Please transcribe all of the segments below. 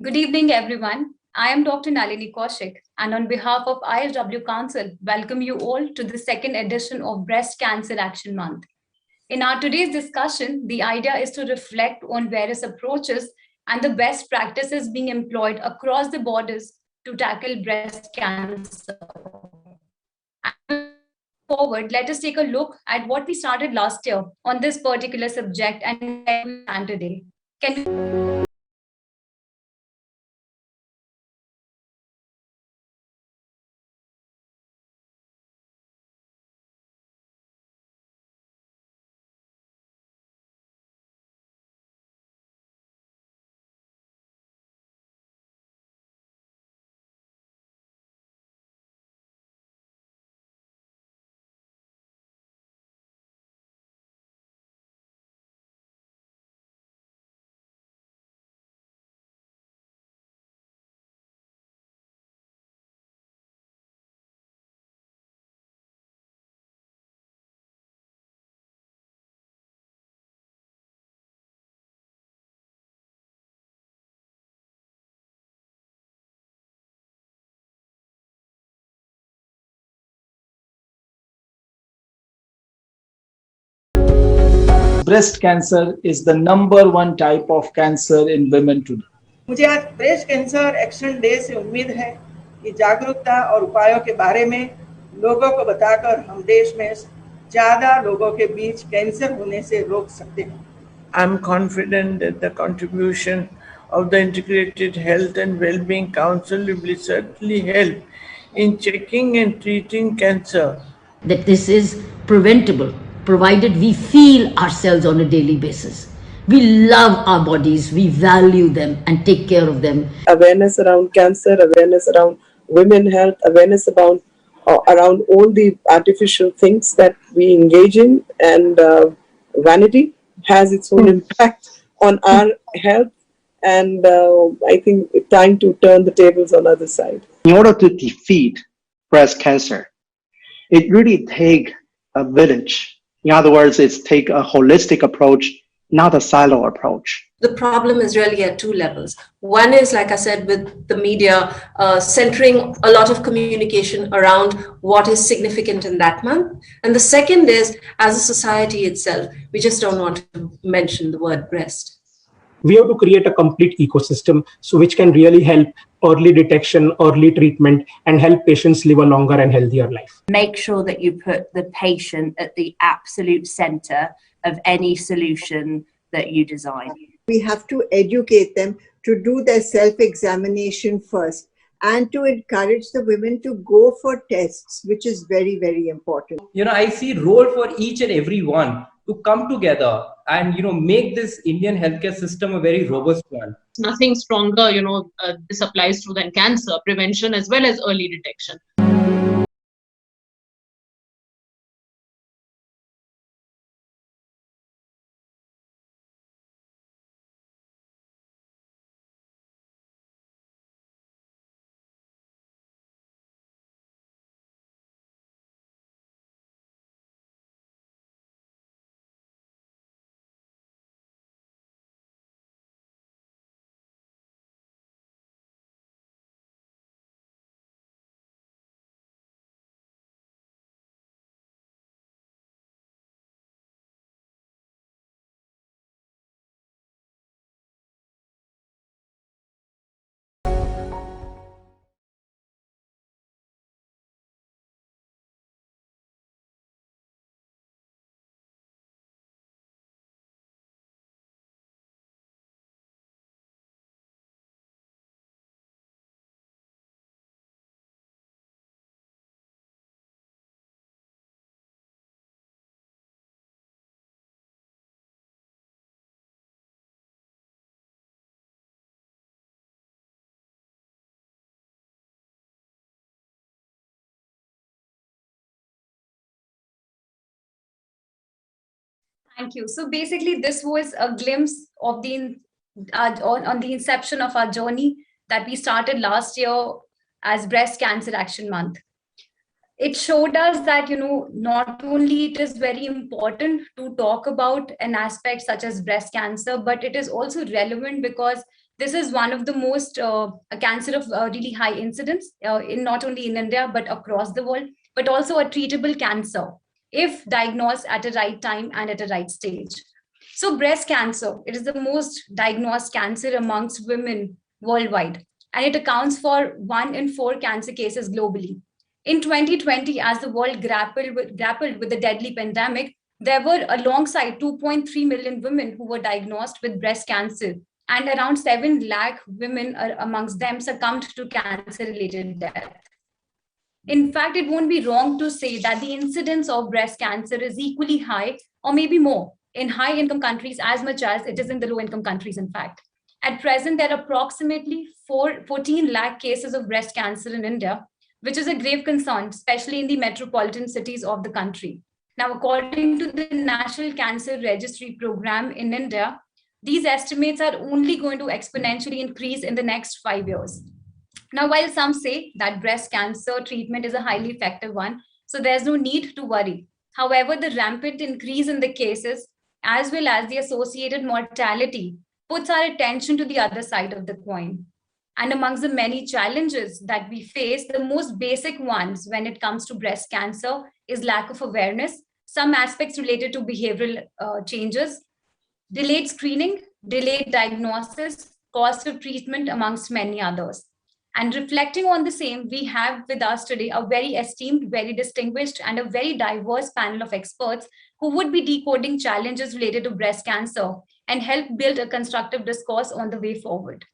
Good evening, everyone. I am Dr. Nalini Kaushik, and on behalf of IHW Council, welcome you all to the second edition of Breast Cancer Action Month. In our today's discussion, the idea is to reflect on various approaches and the best practices being employed across the borders to tackle breast cancer. Forward, let us take a look at what we started last year on this particular subject and where we stand today. Can we breast cancer is the number one type of cancer in women today. मुझे आज breast cancer action day से उम्मीद है कि जागरूकता और उपायों के बारे में लोगों को बताकर हम देश में ज़्यादा लोगों के बीच कैंसर होने से रोक सकते हैं. I'm confident that the contribution of the Integrated Health and Wellbeing Council will certainly help in checking and treating cancer. That this is preventable, provided we feel ourselves on a daily basis. We love our bodies, we value them and take care of them. Awareness around cancer, awareness around women health, awareness about around all the artificial things that we engage in, and vanity has its own impact on our health, and I think it's time to turn the tables on the other side. In order to defeat breast cancer, it really takes a village. In other words, it's take a holistic approach, not a silo approach. The problem is really at two levels. One is, like I said, with the media centering a lot of communication around what is significant in that month. And the second is, as a society itself, we just don't want to mention the word breast. We have to create a complete ecosystem which can really help early detection, early treatment, and help patients live a longer and healthier life. Make sure that you put the patient at the absolute center of any solution that you design. We have to educate them to do their self-examination first and to encourage the women to go for tests, which is very, very important. I see role for each and every one to come together and, make this Indian healthcare system a very robust one. Nothing stronger, this applies to than cancer prevention as well as early detection. Thank you. So basically, this was a glimpse of on the inception of our journey that we started last year as Breast Cancer Action Month. It showed us that, not only it is very important to talk about an aspect such as breast cancer, but it is also relevant because This is one of the most a cancer of really high incidence in not only in India but across the world, but also a treatable cancer if diagnosed at a right time and at a right stage. So breast cancer, it is the most diagnosed cancer amongst women worldwide, and it accounts for 1 in 4 cancer cases globally. In 2020, as the world grappled with the deadly pandemic, there were alongside 2.3 million women who were diagnosed with breast cancer, and around 7 lakh women amongst them succumbed to cancer-related death. In fact, it won't be wrong to say that the incidence of breast cancer is equally high or maybe more in high-income countries as much as it is in the low-income countries, in fact. At present, there are approximately 14 lakh cases of breast cancer in India, which is a grave concern, especially in the metropolitan cities of the country. Now, according to the National Cancer Registry Program in India, these estimates are only going to exponentially increase in the next 5 years. Now, while some say that breast cancer treatment is a highly effective one, so there's no need to worry. However, the rampant increase in the cases, as well as the associated mortality, puts our attention to the other side of the coin. And amongst the many challenges that we face, the most basic ones when it comes to breast cancer is lack of awareness, some aspects related to behavioral changes, delayed screening, delayed diagnosis, cost of treatment, amongst many others. And reflecting on the same, we have with us today a very esteemed, very distinguished, and a very diverse panel of experts who would be decoding challenges related to breast cancer and help build a constructive discourse on the way forward.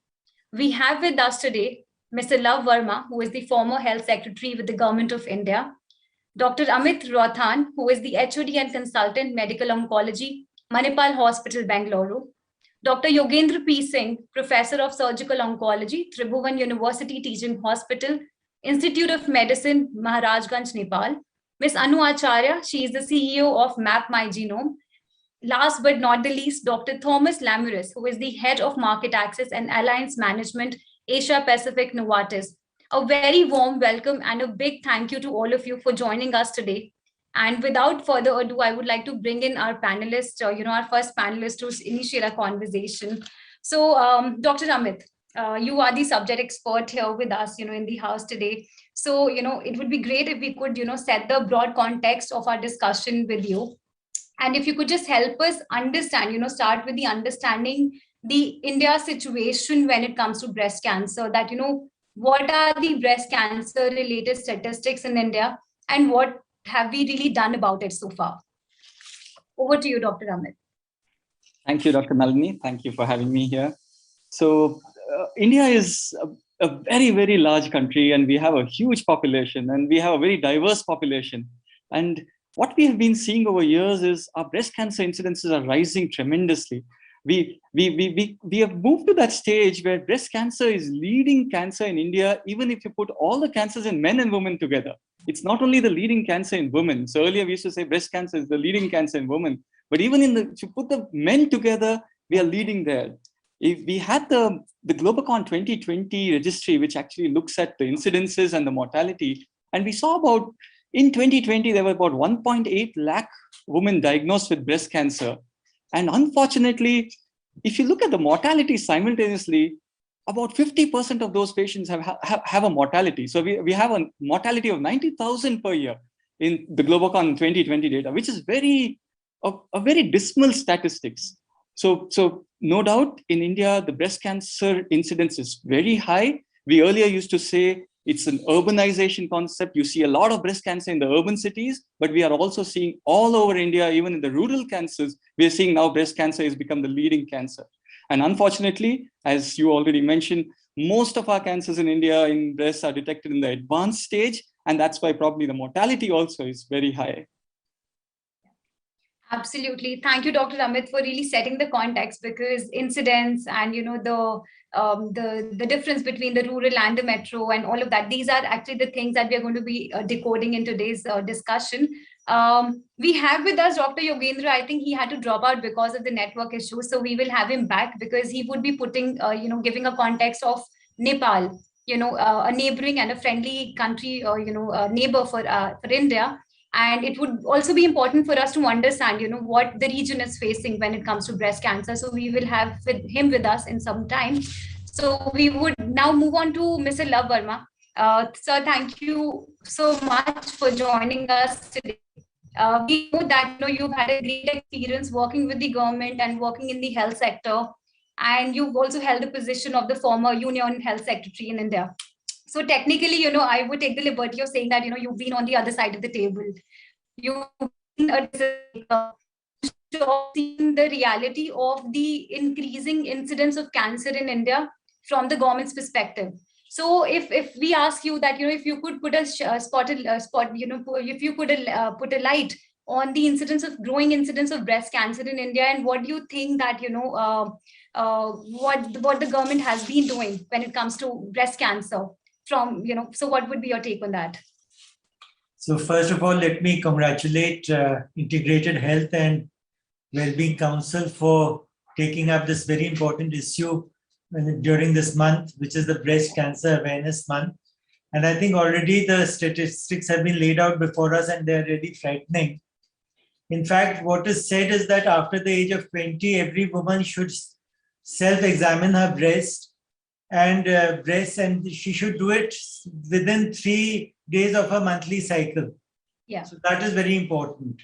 We have with us today Mr. Love Verma, who is the former Health Secretary with the Government of India, Dr. Amit Rauthan, who is the HOD and Consultant Medical Oncology, Manipal Hospital, Bengaluru, Dr. Yogendra P. Singh, Professor of Surgical Oncology, Tribhuvan University Teaching Hospital, Institute of Medicine, Maharajgunj, Nepal, Ms. Anu Acharya, she is the CEO of Mapmygenome. Last but not the least, Dr. Thomas Lameris, who is the Head of Market Access and Alliance Management, Asia Pacific, Novartis. A very warm welcome and a big thank you to all of you for joining us today. And without further ado, I would like to bring in our panelists, our first panelist to initiate our conversation. So, Dr. Amit, you are the subject expert here with us, in the house today. So, it would be great if we could, set the broad context of our discussion with you. And if you could just help us understand, start with the understanding the India situation when it comes to breast cancer, that, what are the breast cancer related statistics in India and what have we really done about it so far? Over to you, Dr. Amit. Thank you, Dr. Nalini. Thank you for having me here. So India is a very, very large country, and we have a huge population, and we have a very diverse population. And what we have been seeing over years is our breast cancer incidences are rising tremendously. We have moved to that stage where breast cancer is leading cancer in India, even if you put all the cancers in men and women together. It's not only the leading cancer in women. So earlier we used to say breast cancer is the leading cancer in women. But even if you put the men together, we are leading there. If we had the Globocon 2020 registry, which actually looks at the incidences and the mortality, and we saw about, in 2020, there were about 1.8 lakh women diagnosed with breast cancer. And unfortunately, if you look at the mortality simultaneously, about 50% of those patients have a mortality. So we have a mortality of 90,000 per year in the Globocon 2020 data, which is a very dismal statistics. So no doubt in India, the breast cancer incidence is very high. We earlier used to say it's an urbanization concept. You see a lot of breast cancer in the urban cities, but we are also seeing all over India, even in the rural cancers, we are seeing now breast cancer has become the leading cancer. And unfortunately, as you already mentioned, most of our cancers in India in breast are detected in the advanced stage, and that's why probably the mortality also is very high. Absolutely. Thank you, Dr. Amit, for really setting the context, because incidents and the difference between the rural and the metro and all of that, these are actually the things that we are going to be decoding in today's discussion. We have with us Dr. Yogendra. I think he had to drop out because of the network issues, so we will have him back because he would be putting, giving a context of Nepal, a neighboring and a friendly country, neighbor for India. And it would also be important for us to understand, what the region is facing when it comes to breast cancer. So we will have him with us in some time. So we would now move on to Mr. Love Verma. Sir, thank you so much for joining us today. We know that you've had a great experience working with the government and working in the health sector, and you've also held the position of the former Union Health Secretary in India. So technically, I would take the liberty of saying that you've been on the other side of the table. You've been a decision maker, seeing the reality of the increasing incidence of cancer in India from the government's perspective. So if we ask you that if you could put if you could put a light on the growing incidence of breast cancer in India, and what do you think that what the government has been doing when it comes to breast cancer from so what would be your take on that? So first of all, let me congratulate Integrated Health and Wellbeing Council for taking up this very important issue during this month, which is the Breast Cancer Awareness Month. And I think already the statistics have been laid out before us and they're really frightening. In fact, what is said is that after the age of 20, every woman should self-examine her breast and she should do it within 3 days of her monthly cycle. Yeah. So that is very important.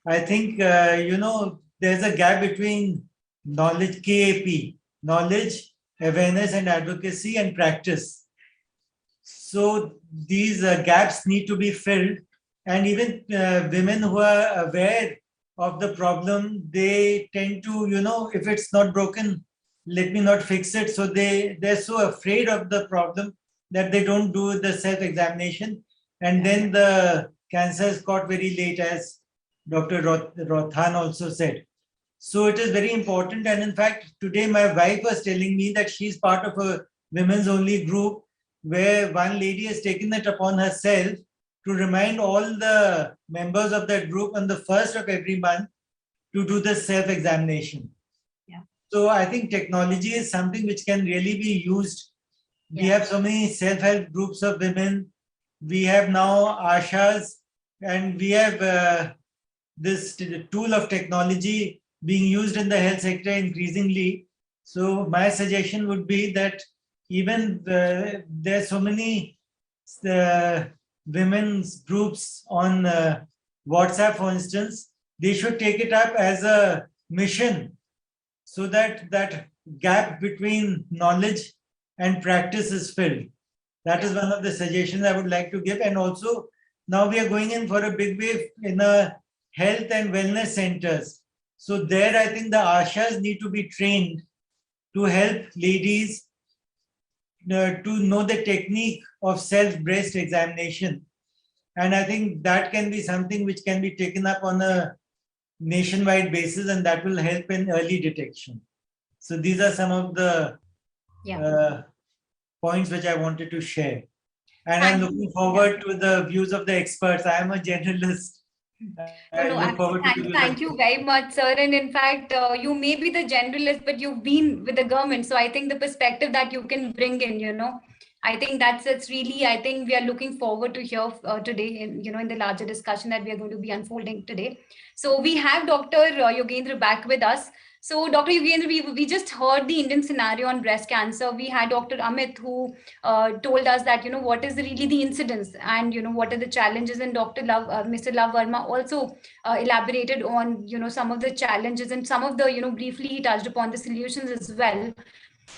I think, there's a gap between knowledge, KAP, knowledge, awareness and advocacy and practice. So these gaps need to be filled, and even women who are aware of the problem, they tend to, if it's not broken, let me not fix it. So they're so afraid of the problem that they don't do the self-examination, and then the cancer is caught very late, as Dr. Rauthan also said. So it is very important. And in fact, today my wife was telling me that she's part of a women's only group where one lady has taken it upon herself to remind all the members of that group on the 1st of every month to do the self-examination. Yeah. So I think technology is something which can really be used. We have so many self-help groups of women. We have now Ashas, and we have this tool of technology being used in the health sector increasingly. So my suggestion would be that even there are so many women's groups on WhatsApp, for instance, they should take it up as a mission so that that gap between knowledge and practice is filled. That is one of the suggestions I would like to give. And also, now we are going in for a big wave in health and wellness centers. So there, I think the Ashas need to be trained to help ladies to know the technique of self-breast examination. And I think that can be something which can be taken up on a nationwide basis, and that will help in early detection. So these are some of the points which I wanted to share. And I'm looking forward to the views of the experts. I am a generalist. Thank you very much, sir. And in fact, you may be the generalist, but you've been with the government. So I think the perspective that you can bring in, I think it's really, I think we are looking forward to hear today in the larger discussion that we are going to be unfolding today. So we have Dr. Yogendra back with us. So Dr. Yogendra, we just heard the Indian scenario on breast cancer. We had Dr. Amit who told us that, what is really the incidence and, what are the challenges, and Dr. Mr. Love Verma also elaborated on, some of the challenges and some of the, briefly touched upon the solutions as well.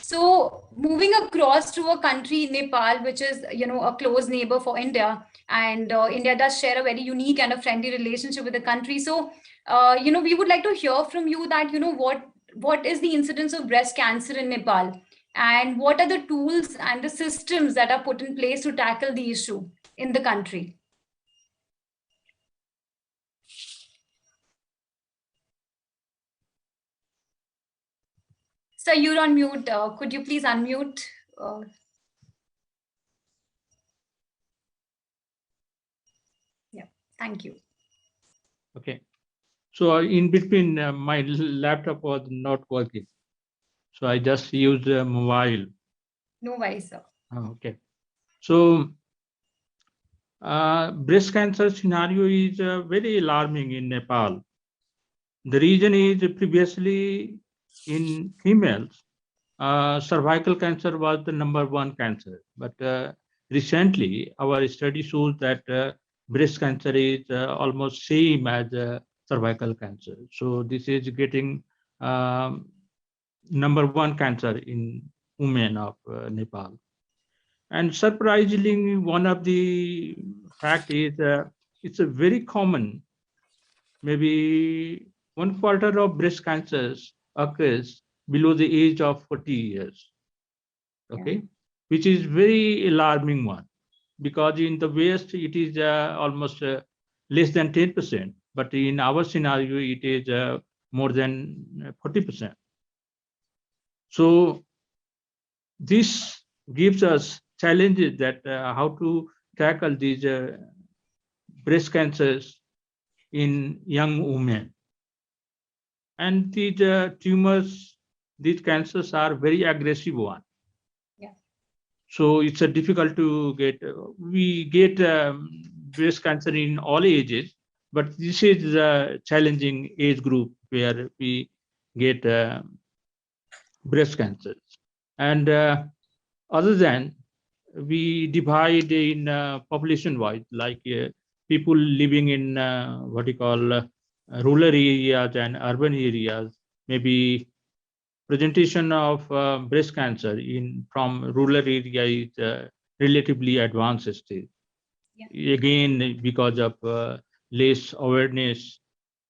So moving across to a country, Nepal, which is, a close neighbor for India, and India does share a very unique and a friendly relationship with the country. So, we would like to hear from you that, what is the incidence of breast cancer in Nepal, and what are the tools and the systems that are put in place to tackle the issue in the country? So you're on mute. Could you please unmute? Yeah, thank you. Okay. So in between, my laptop was not working. So I just used a mobile. No worries, sir. Okay. So breast cancer scenario is very alarming in Nepal. The reason is previously in females, cervical cancer was the #1 cancer. But recently, our study shows that breast cancer is almost same as cervical cancer. So this is getting #1 cancer in women of Nepal. And surprisingly, one of the fact is it's a very common, maybe 1/4 of breast cancers occurs below the age of 40 years. Okay, which is very alarming one, because in the West it is almost less than 10%, but in our scenario it is more than 40%. So this gives us challenges that how to tackle these breast cancers in young women. And these tumors, these cancers are very aggressive one. So it's difficult to get. We get breast cancer in all ages, but this is a challenging age group where we get breast cancers. And other than, we divide in population-wise, like people living in what you call rural areas and urban areas, maybe presentation of breast cancer from rural area is relatively advanced stage. Again, because of less awareness,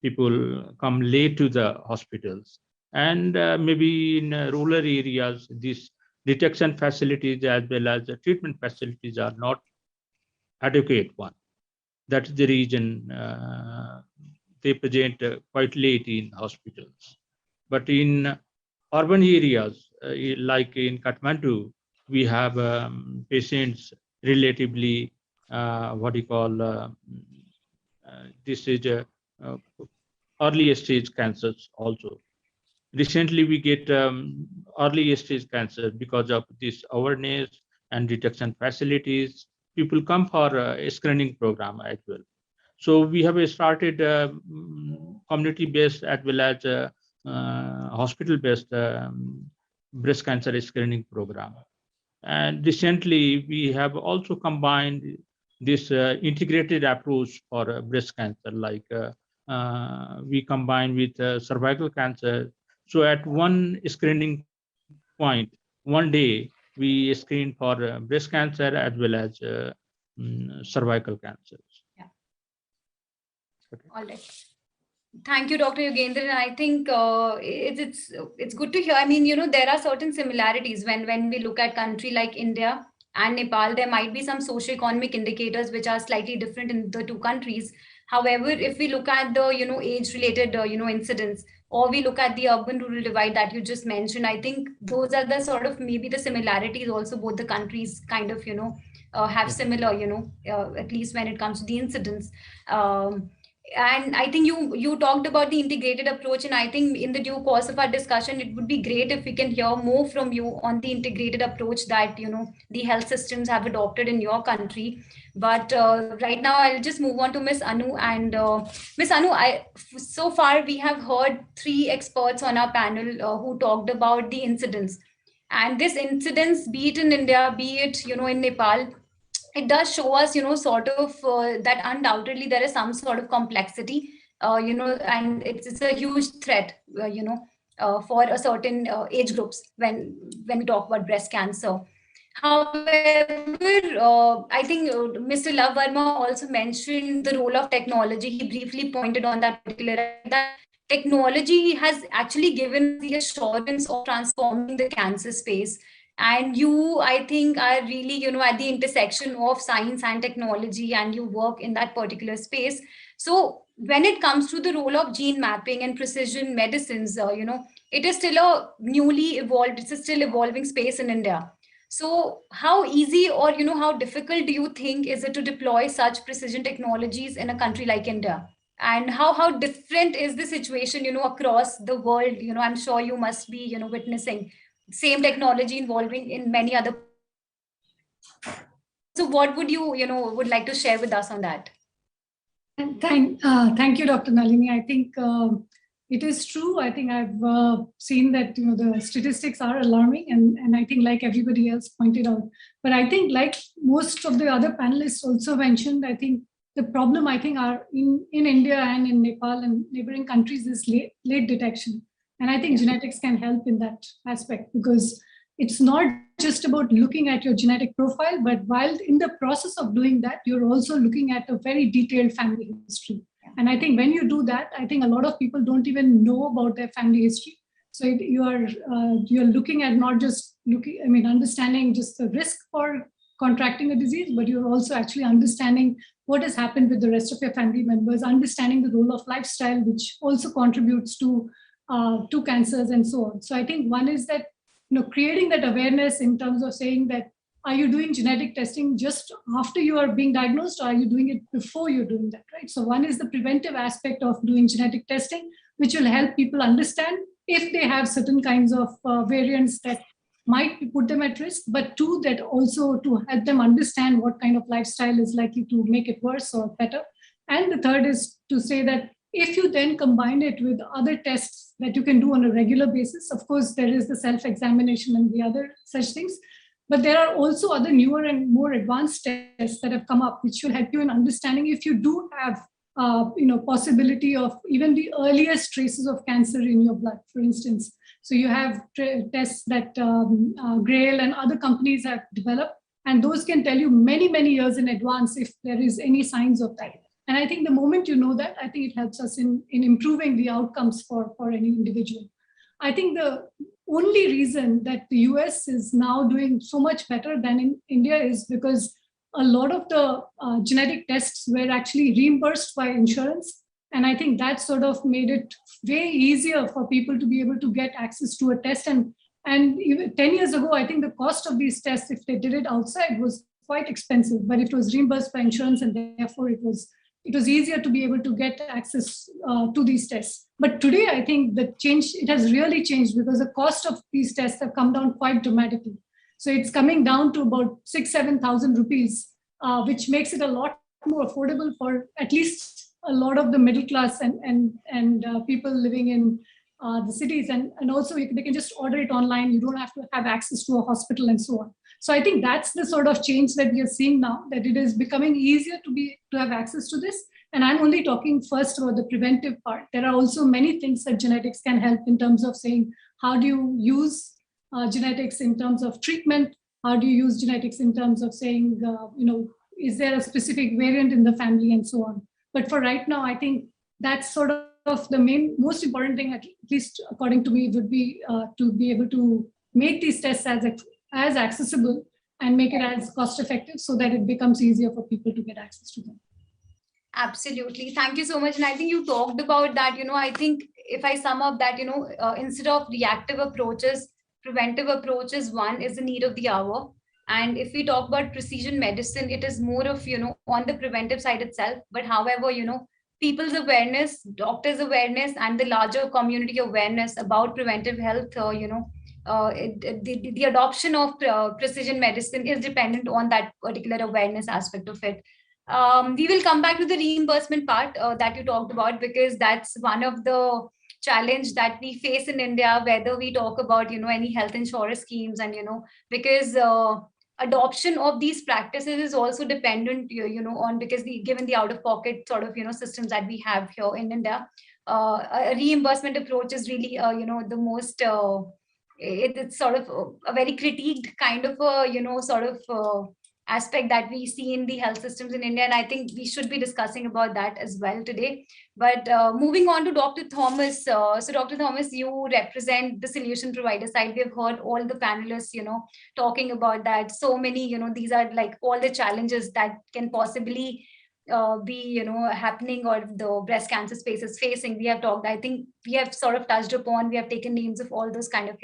people come late to the hospitals. And maybe in rural areas, these detection facilities as well as the treatment facilities are not adequate one. That's the reason they present quite late in hospitals. But in urban areas, like in Kathmandu, we have patients relatively, what you call, this is early stage cancers also. Recently, we get early stage cancer because of this awareness and detection facilities. People come for a screening program as well. So we have started community-based as well as hospital-based breast cancer screening program. And recently, we have also combined this integrated approach for breast cancer, like we combine with cervical cancer. So at one screening point, one day, we screen for breast cancer as well as cervical cancers. All right. Thank you, Dr. Yogendra. And I think it's good to hear. I mean, there are certain similarities when we look at country like India and Nepal. There might be some socioeconomic indicators which are slightly different in the two countries. However, if we look at the age-related incidents, or we look at the urban-rural divide that you just mentioned, I think those are the sort of maybe the similarities. Also, both the countries kind of have similar at least when it comes to the incidents. And I think you talked about the integrated approach, and I think in the due course of our discussion, it would be great if we can hear more from you on the integrated approach that the health systems have adopted in your country. But right now, I'll just move on to Miss Anu. And Miss Anu, so far we have heard 3 experts on our panel who talked about the incidents, and this incidents, be it in India, be it in Nepal, it does show us, sort of that undoubtedly there is some sort of complexity, and it's a huge threat, for a certain age groups when we talk about breast cancer. However, I think Mr. Love Verma also mentioned the role of technology. He briefly pointed on that particular, that technology has actually given the assurance of transforming the cancer space. And you, I think, are really, at the intersection of science and technology, and you work in that particular space. So when it comes to the role of gene mapping and precision medicines, it is still a newly evolved, it's a still evolving space in India. So how easy or, how difficult do you think is it to deploy such precision technologies in a country like India? And how different is the situation, across the world? I'm sure you must be, witnessing same technology involving in many other. So what would you, would like to share with us on that? Thank you, Dr. Nalini. I think it is true. I think I've seen that the statistics are alarming, and I think like everybody else pointed out. But I think like most of the other panelists also mentioned, I think the problem I think are in India and in Nepal and neighboring countries is late detection. And I think genetics can help in that aspect, because it's not just about looking at your genetic profile, but while in the process of doing that, you're also looking at a very detailed family history. And I think when you do that, I think a lot of people don't even know about their family history. So you're looking at not just understanding just the risk for contracting a disease, but you're also actually understanding what has happened with the rest of your family members, understanding the role of lifestyle, which also contributes to cancers and so on. So I think one is that creating that awareness in terms of saying that, are you doing genetic testing just after you are being diagnosed, or are you doing it before you're doing that, right? So one is the preventive aspect of doing genetic testing, which will help people understand if they have certain kinds of variants that might put them at risk, but two, that also to help them understand what kind of lifestyle is likely to make it worse or better. And the third is to say that if you then combine it with other tests that you can do on a regular basis, of course, there is the self-examination and the other such things, but there are also other newer and more advanced tests that have come up, which will help you in understanding if you do have, possibility of even the earliest traces of cancer in your blood, for instance. So you have tests that Grail and other companies have developed, and those can tell you many, many years in advance if there is any signs of that. And I think the moment you know that, I think it helps us in improving the outcomes for any individual. I think the only reason that the US is now doing so much better than in India is because a lot of the genetic tests were actually reimbursed by insurance. And I think that sort of made it way easier for people to be able to get access to a test. And even 10 years ago, I think the cost of these tests, if they did it outside, was quite expensive, but it was reimbursed by insurance, and therefore it was easier to be able to get access to these tests. But today, I think it has really changed, because the cost of these tests have come down quite dramatically. So it's coming down to about 6,000-7,000 rupees, which makes it a lot more affordable for at least a lot of the middle class and people living in the cities. And also they can just order it online. You don't have to have access to a hospital and so on. So I think that's the sort of change that we are seeing now, that it is becoming easier to have access to this. And I'm only talking first about the preventive part. There are also many things that genetics can help in terms of saying, how do you use genetics in terms of treatment? How do you use genetics in terms of saying, is there a specific variant in the family and so on? But for right now, I think that's sort of the most important thing, at least according to me, would be to be able to make these tests as accessible and make it as cost effective, so that it becomes easier for people to get access to them. Absolutely. Thank you so much. And I think you talked about that, I think if I sum up that, instead of reactive approaches, preventive approaches, one is the need of the hour. And if we talk about precision medicine, it is more of, on the preventive side itself. But however, people's awareness, doctors' awareness, and the larger community awareness about preventive health, the adoption of precision medicine is dependent on that particular awareness aspect of it. We will come back to the reimbursement part that you talked about, because that's one of the challenge that we face in India, whether we talk about, any health insurance schemes, and, because adoption of these practices is also dependent, on, because given the out-of-pocket sort of, systems that we have here in India, a reimbursement approach is really, the most, it's sort of a very critiqued kind of a, aspect that we see in the health systems in India. And I think we should be discussing about that as well today. But moving on to Dr. Thomas. So Dr. Thomas, you represent the solution provider side. We have heard all the panelists, talking about that. So many, these are like all the challenges that can possibly be, happening, or the breast cancer space is facing. We have talked, I think we have sort of touched upon, we have taken names of all those kind of,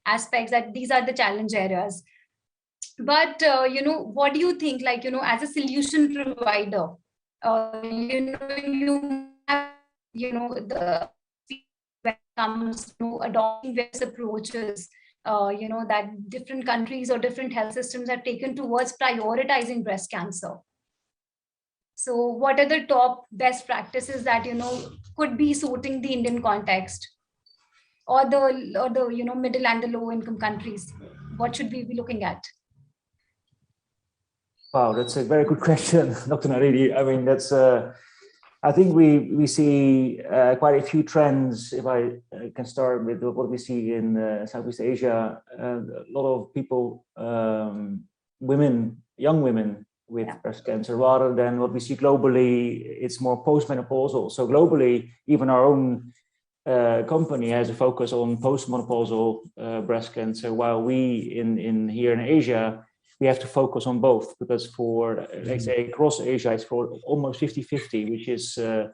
aspects, that these are the challenge areas. But, what do you think, like, as a solution provider, you have, the when it comes to adopting various approaches, that different countries or different health systems have taken towards prioritizing breast cancer. So what are the top best practices that, could be suiting the Indian context, or the middle and the low income countries? What should we be looking at? Wow, that's a very good question, Dr. Nalini. I mean, that's I think we see quite a few trends. If I can start with what we see in Southeast Asia, a lot of people, young women with breast cancer, rather than what we see globally, it's more postmenopausal. So globally, even our own company has a focus on postmenopausal breast cancer, while we here in Asia, we have to focus on both, because for, let's say, across Asia, it's for almost 50-50, which is a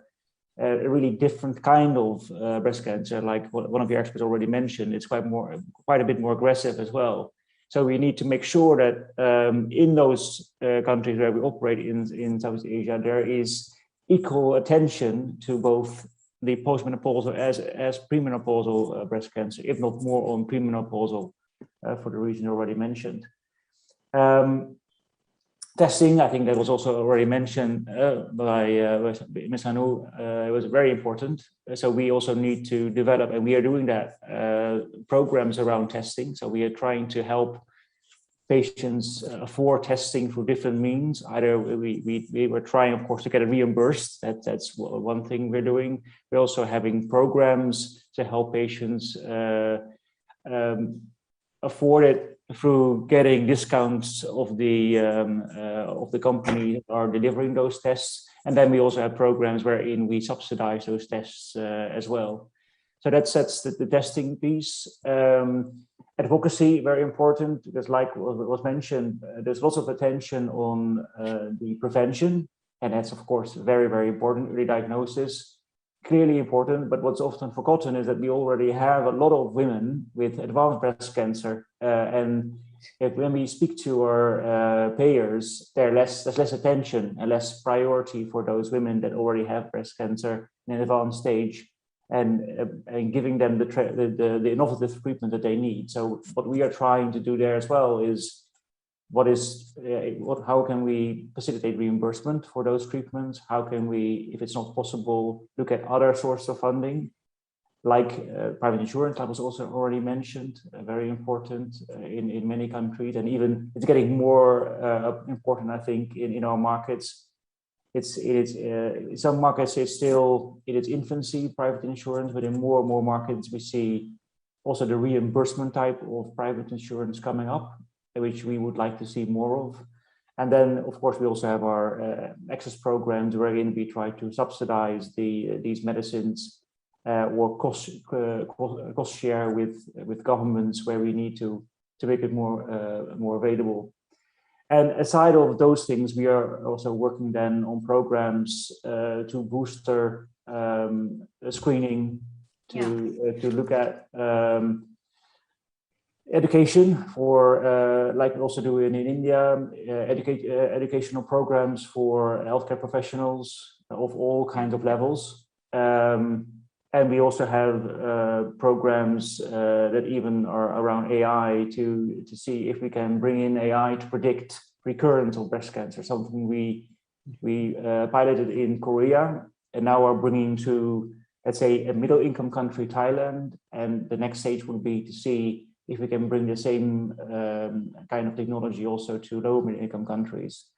really different kind of breast cancer. Like one of the experts already mentioned, it's quite a bit more aggressive as well. So we need to make sure that in those countries where we operate in Southeast Asia, there is equal attention to both the postmenopausal as premenopausal breast cancer, if not more on premenopausal for the reason already mentioned. Testing, I think that was also already mentioned by Ms. Anu, it was very important. So we also need to develop, and we are doing that, programs around testing. So we are trying to help patients afford testing through different means. Either we were trying, of course, to get it reimbursed. That's one thing we're doing. We're also having programs to help patients afford it through getting discounts of the company that are delivering those tests. And then we also have programs wherein we subsidize those tests as well. So that's the testing piece. Advocacy, very important, because like was mentioned, there's lots of attention on the prevention, and that's of course very, very important. Early diagnosis, clearly important, but what's often forgotten is that we already have a lot of women with advanced breast cancer, and when we speak to our payers, there's less attention and less priority for those women that already have breast cancer in an advanced stage, and giving them the innovative treatment that they need. So what we are trying to do there as well is how can we facilitate reimbursement for those treatments? How can we, if it's not possible, look at other sources of funding, like private insurance, that was also already mentioned, very important in many countries, and even it's getting more important, I think, in our markets. In some markets it's still in its infancy, private insurance, but in more and more markets we see also the reimbursement type of private insurance coming up, which we would like to see more of. And then, of course, we also have our access programs wherein we try to subsidize these medicines or cost share with governments where we need to make it more available. And aside of those things, we are also working then on programs to booster screening, to look at education for, like we also do in India, educational programs for healthcare professionals of all kinds of levels. And we also have programs that even are around AI to see if we can bring in AI to predict recurrence of breast cancer, something we piloted in Korea and now are bringing to, let's say, a middle income country, Thailand. And the next stage would be to see if we can bring the same kind of technology also to low middle income countries.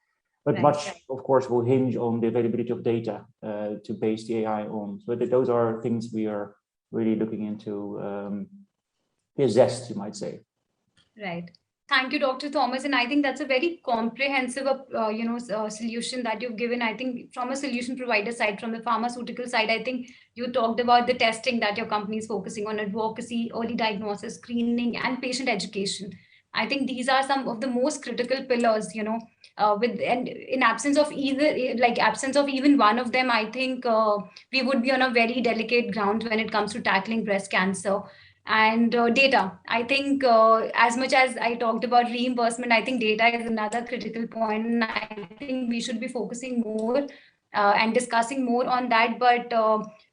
But much, of course, will hinge on the availability of data to base the AI on. So those are things we are really looking into, the zest, you might say. Right. Thank you, Dr. Thomas. And I think that's a very comprehensive, solution that you've given. I think from a solution provider side, from the pharmaceutical side, I think you talked about the testing that your company is focusing on, advocacy, early diagnosis, screening, and patient education. I think these are some of the most critical pillars, and in absence of even one of them, I think we would be on a very delicate ground when it comes to tackling breast cancer. And data, I think as much as I talked about reimbursement, I think data is another critical point. And I think we should be focusing more and discussing more on that. But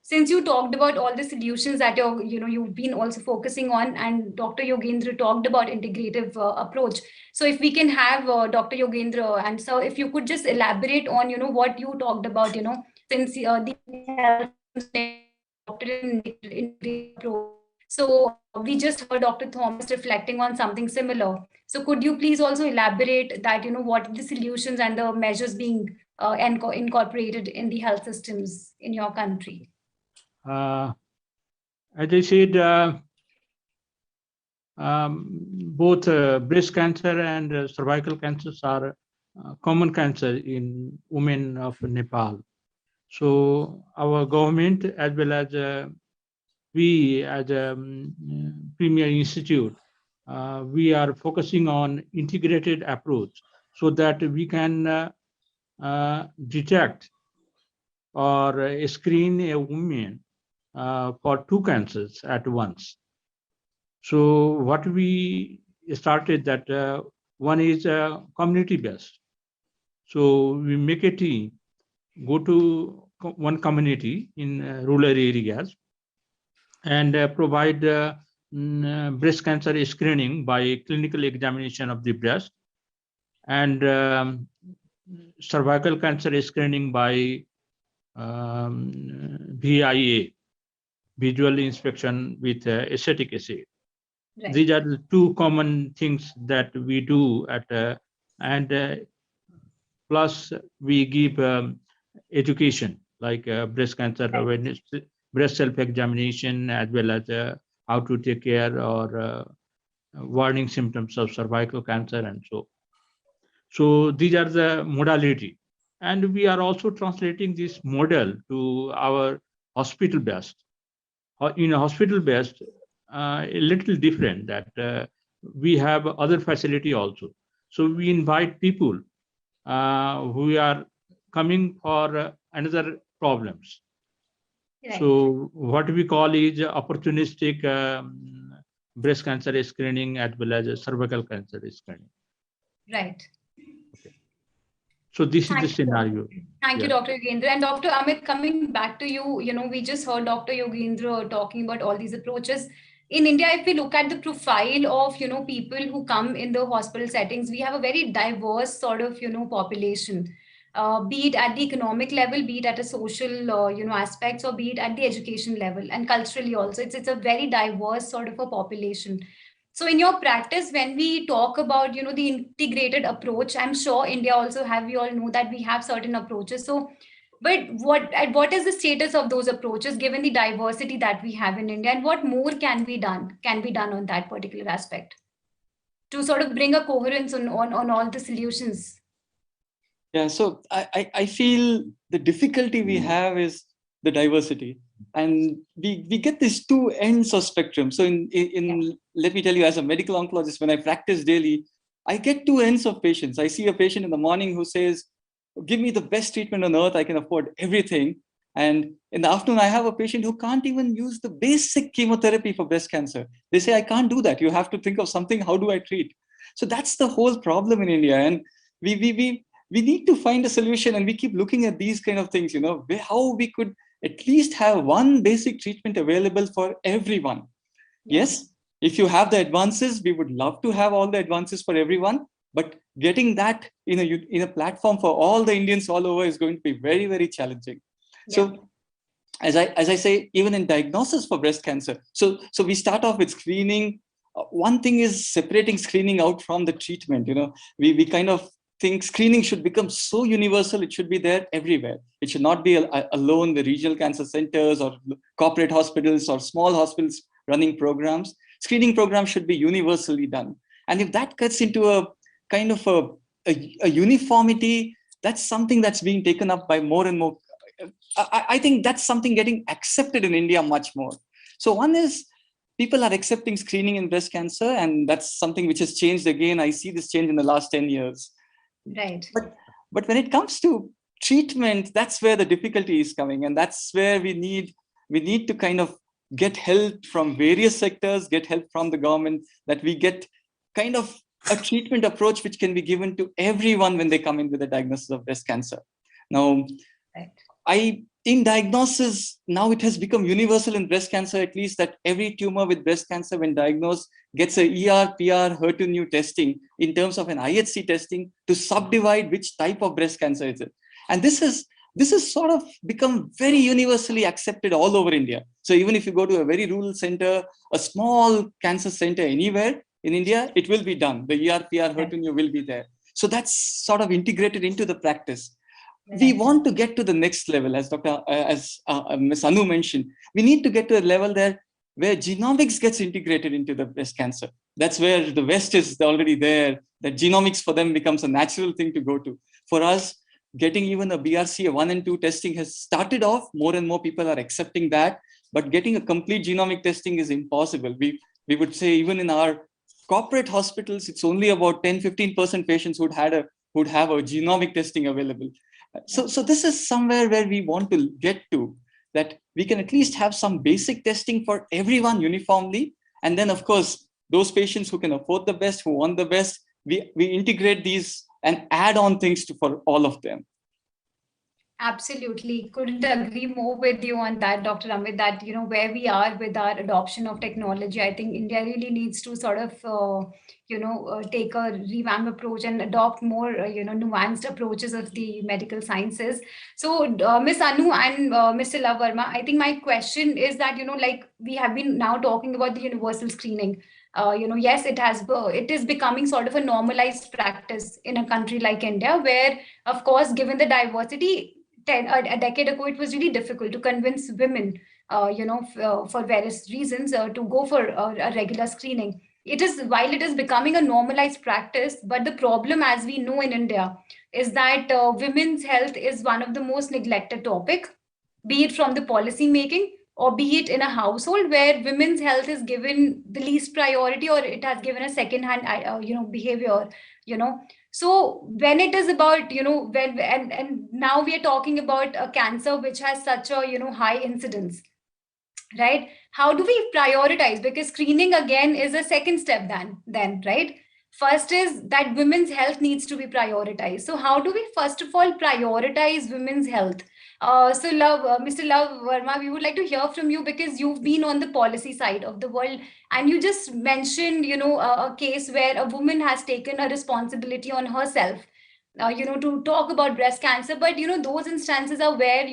since you talked about all the solutions that you've been also focusing on, and Dr. Yogendra talked about integrative approach. So if we can have Dr. Yogendra, and so if you could just elaborate on, what you talked about, since the approach. So we just heard Dr. Thomas reflecting on something similar. So could you please also elaborate that, what are the solutions and the measures being incorporated in the health systems in your country? As I said, both breast cancer and cervical cancers are common cancer in women of Nepal. So our government, as well as we as a premier institute, we are focusing on integrated approach so that we can detect or screen a woman for 2 cancers at once. So what we started that one is community based. So we make a team, go to one community in rural areas and provide breast cancer screening by clinical examination of the breast, and cervical cancer screening by VIA, visual inspection with acetic acid. Right. These are the 2 common things that we do at, and plus we give education like breast cancer awareness, breast self-examination, as well as how to take care or warning symptoms of cervical cancer and so. So these are the modality. And we are also translating this model to our hospital based. In a hospital based, a little different that we have other facility also. So we invite people who are coming for another problems. Right. So what we call is opportunistic breast cancer screening as well as cervical cancer screening. Right. So this is the scenario. Thank you, Dr. Yogendra. And Dr. Amit, coming back to you, we just heard Dr. Yogendra talking about all these approaches. In India, if we look at the profile of, people who come in the hospital settings, we have a very diverse sort of, population, be it at the economic level, be it at a social, aspects, or be it at the education level and culturally also. It's a very diverse sort of a population. So in your practice, when we talk about, the integrated approach, I'm sure India also we all know that we have certain approaches. So, but what is the status of those approaches given the diversity that we have in India, and what more can be done on that particular aspect to sort of bring a coherence on all the solutions? Yeah, so I feel the difficulty we have is the diversity. And we get these 2 ends of spectrum. So let me tell you, as a medical oncologist, when I practice daily, I get 2 ends of patients. I see a patient in the morning who says, give me the best treatment on earth, I can afford everything. And in the afternoon, I have a patient who can't even use the basic chemotherapy for breast cancer. They say, I can't do that. You have to think of something. How do I treat? So that's the whole problem in India. And we need to find a solution. And we keep looking at these kind of things, how we could at least have one basic treatment available for everyone. Yes, if you have the advances, we would love to have all the advances for everyone, but getting that in a platform for all the Indians all over is going to be very, very challenging. Yeah. So as I say, even in diagnosis for breast cancer, so we start off with screening. One thing is separating screening out from the treatment. We kind of think screening should become so universal, it should be there everywhere. It should not be alone the regional cancer centers or corporate hospitals or small hospitals running programs. Screening programs should be universally done. And if that cuts into a kind of a uniformity, that's something that's being taken up by more and more. I think that's something getting accepted in India much more. So one is people are accepting screening in breast cancer, and that's something which has changed again. I see this change in the last 10 years. Right. But when it comes to treatment, that's where the difficulty is coming. And that's where we need to kind of get help from various sectors, get help from the government, that we get kind of a treatment approach which can be given to everyone when they come in with a diagnosis of breast cancer. Now, In diagnosis, now it has become universal in breast cancer, at least, that every tumor with breast cancer, when diagnosed, gets a ER, PR, HER2/neu testing in terms of an IHC testing to subdivide which type of breast cancer is it. And this has sort of become very universally accepted all over India. So even if you go to a very rural center, a small cancer center anywhere in India, it will be done. The ER, PR, HER2/neu will be there. So that's sort of integrated into the practice. We want to get to the next level, as Ms. Anu mentioned. We need to get to a level there where genomics gets integrated into the breast cancer. That's where the West is already there. That genomics for them becomes a natural thing to go to. For us, getting even a BRCA 1 and 2 testing has started off. More and more people are accepting that. But getting a complete genomic testing is impossible. We would say even in our corporate hospitals, it's only about 10-15% patients who'd have a genomic testing available. So this is somewhere where we want to get to, that we can at least have some basic testing for everyone uniformly. And then, of course, those patients who can afford the best, who want the best, we integrate these and add on things for all of them. Absolutely. Couldn't agree more with you on that, Dr. Amit, that, where we are with our adoption of technology, I think India really needs to sort of, take a revamp approach and adopt more, nuanced approaches of the medical sciences. So Ms. Anu and Mr. Love Verma, I think my question is that, like we have been now talking about the universal screening. Yes, it is becoming sort of a normalized practice in a country like India, where, of course, given the diversity, a decade ago, it was really difficult to convince women, for various reasons, to go for a regular screening. While it is becoming a normalized practice, but the problem, as we know in India, is that women's health is one of the most neglected topic, be it from the policy making or be it in a household where women's health is given the least priority, or it has given a second-hand, behavior, So when it is about, and now we are talking about a cancer which has such a, high incidence, right? How do we prioritize? Because screening again is a second step then, right? First is that women's health needs to be prioritized. So how do we first of all prioritize women's health? Mr. Love Verma, we would like to hear from you, because you've been on the policy side of the world, and you just mentioned, a case where a woman has taken a responsibility on herself, to talk about breast cancer. But, those instances are where,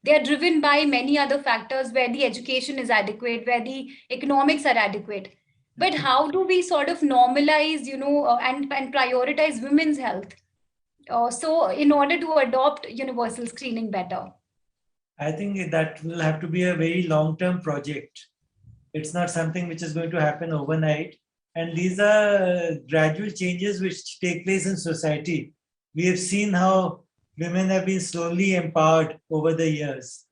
they are driven by many other factors, where the education is adequate, where the economics are adequate. But how do we sort of normalize, and prioritize women's health? So in order to adopt universal screening better? I think that will have to be a very long-term project. It's not something which is going to happen overnight. And these are gradual changes which take place in society. We have seen how women have been slowly empowered over the years.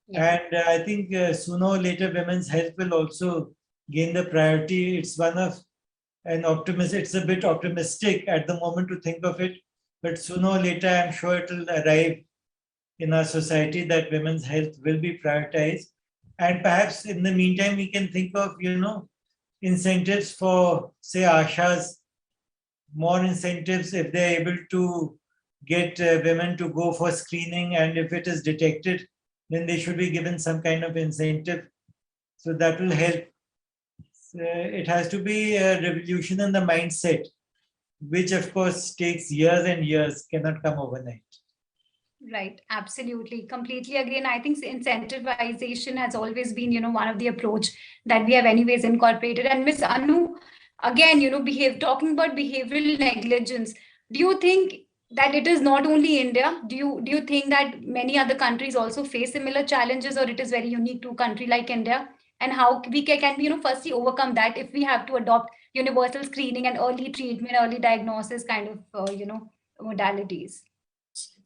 Yeah. And I think sooner or later, women's health will also gain the priority. It's it's a bit optimistic at the moment to think of it. But sooner or later, I'm sure it will arrive in our society that women's health will be prioritized. And perhaps in the meantime, we can think of, incentives for, say, Ashas, more incentives if they're able to get women to go for screening. And if it is detected, then they should be given some kind of incentive. So that will help. It has to be a revolution in the mindset, which of course takes years and years, cannot come overnight. Right, absolutely, completely agree. And I think incentivization has always been, one of the approach that we have anyways incorporated. And Ms. Anu, again, talking about behavioral negligence, do you think that it is not only India? Do you think that many other countries also face similar challenges, or it is very unique to a country like India? And how we can firstly overcome that if we have to adopt universal screening and early treatment, early diagnosis kind of, modalities?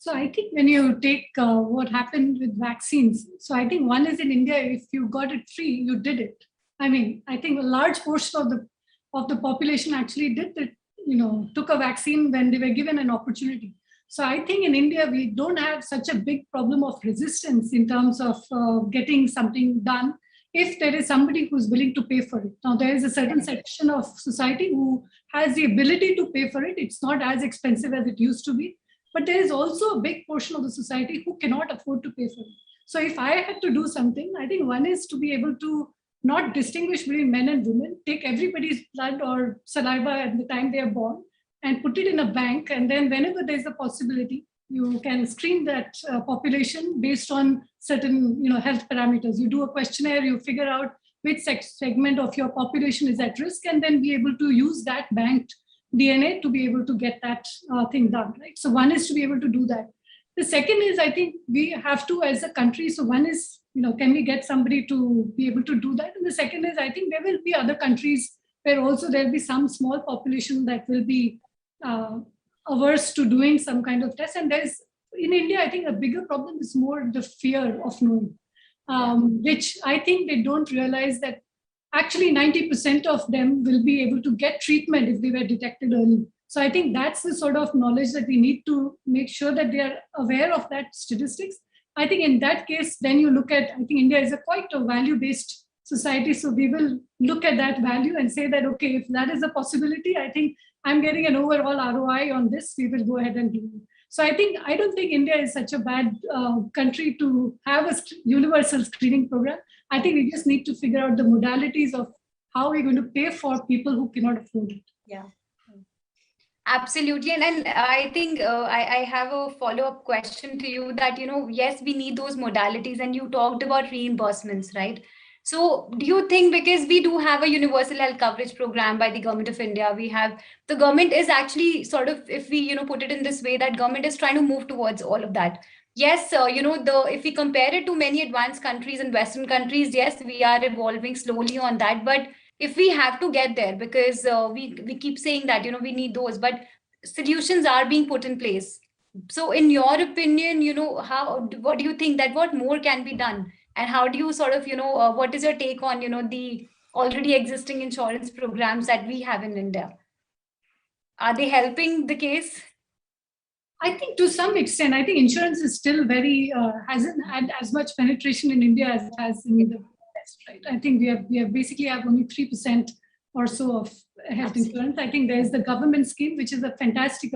So I think when you take what happened with vaccines, so I think one is in India, if you got it free, you did it. I mean, I think a large portion of the population actually did it, took a vaccine when they were given an opportunity. So I think in India, we don't have such a big problem of resistance in terms of getting something done, if there is somebody who's willing to pay for it. Now, there is a certain section of society who has the ability to pay for it. It's not as expensive as it used to be. But there is also a big portion of the society who cannot afford to pay for it. So if I had to do something, I think one is to be able to not distinguish between men and women, take everybody's blood or saliva at the time they are born and put it in a bank. And then whenever there's a possibility, you can screen that population based on certain health parameters. You do a questionnaire, you figure out which segment of your population is at risk, and then be able to use that banked DNA to be able to get that thing done, right? So one is to be able to do that. The second is, I think we have to as a country, so one is, can we get somebody to be able to do that? And the second is, I think there will be other countries where also there'll be some small population that will be averse to doing some kind of test. And there's, in India, I think a bigger problem is more the fear of knowing, which I think they don't realize that actually 90% of them will be able to get treatment if they were detected early. So I think that's the sort of knowledge that we need to make sure that they are aware of that statistics. I think in that case, then you look at, I think India is quite a value-based society. So we will look at that value and say that, okay, if that is a possibility, I think I'm getting an overall ROI on this, we will go ahead and do it. So I don't think India is such a bad country to have a universal screening program. I think we just need to figure out the modalities of how we're going to pay for people who cannot afford it. Yeah. Absolutely. And I think I have a follow-up question to you that, yes, we need those modalities, and you talked about reimbursements, right? So do you think, because we do have a universal health coverage program by the government of India, the government is actually sort of, if we, put it in this way, that government is trying to move towards all of that. Yes, if we compare it to many advanced countries and Western countries, yes, we are evolving slowly on that. But if we have to get there, because we keep saying that, we need those, but solutions are being put in place. So in your opinion, what do you think that what more can be done? And how do you sort of, what is your take on, the already existing insurance programs that we have in India? Are they helping the case? I think to some extent, I think insurance is still hasn't had as much penetration in India as it has in the West, right? I think we basically have only 3% or so of health insurance. I think there's the government scheme, which is a fantastic,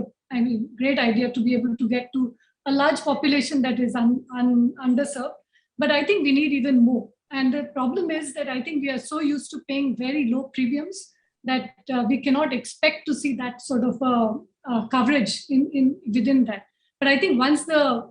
great idea to be able to get to a large population that is underserved. But I think we need even more. And the problem is that I think we are so used to paying very low premiums that we cannot expect to see that sort of coverage within that. But I think once the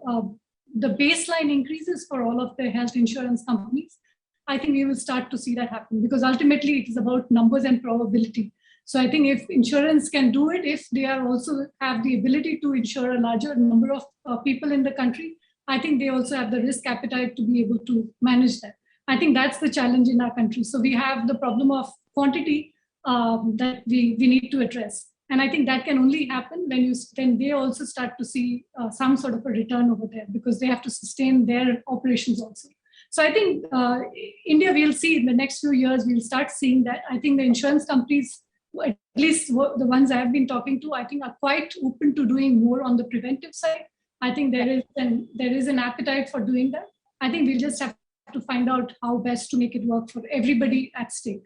baseline increases for all of the health insurance companies, I think we will start to see that happen, because ultimately it is about numbers and probability. So I think if insurance can do it, if they are also have the ability to insure a larger number of people in the country, I think they also have the risk appetite to be able to manage that. I think that's the challenge in our country. So we have the problem of quantity that we need to address. And I think that can only happen when they also start to see some sort of a return over there, because they have to sustain their operations also. So I think India, we'll see in the next few years, we'll start seeing that. I think the insurance companies, at least the ones I've been talking to, I think are quite open to doing more on the preventive side. I think there is an appetite for doing that. I think we'll just have to find out how best to make it work for everybody at stake.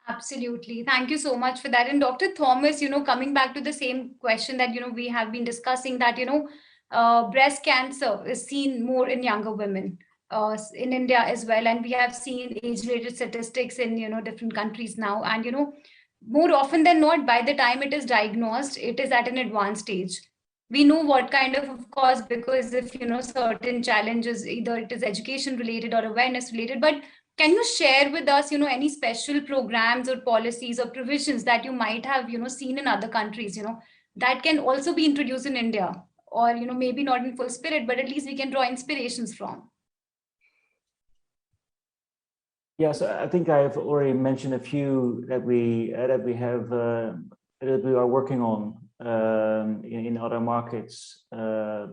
Absolutely. Thank you so much for that. And Dr. Thomas, coming back to the same question that, we have been discussing, that, breast cancer is seen more in younger women in India as well. And we have seen age-related statistics in, different countries now. And, more often than not, by the time it is diagnosed, it is at an advanced stage. We know what kind of course, because if, certain challenges, either it is education related or awareness related, but can you share with us, any special programs or policies or provisions that you might have, seen in other countries, that can also be introduced in India, or, maybe not in full spirit, but at least we can draw inspirations from? Yes, I think I've already mentioned a few that we are working on in other markets. So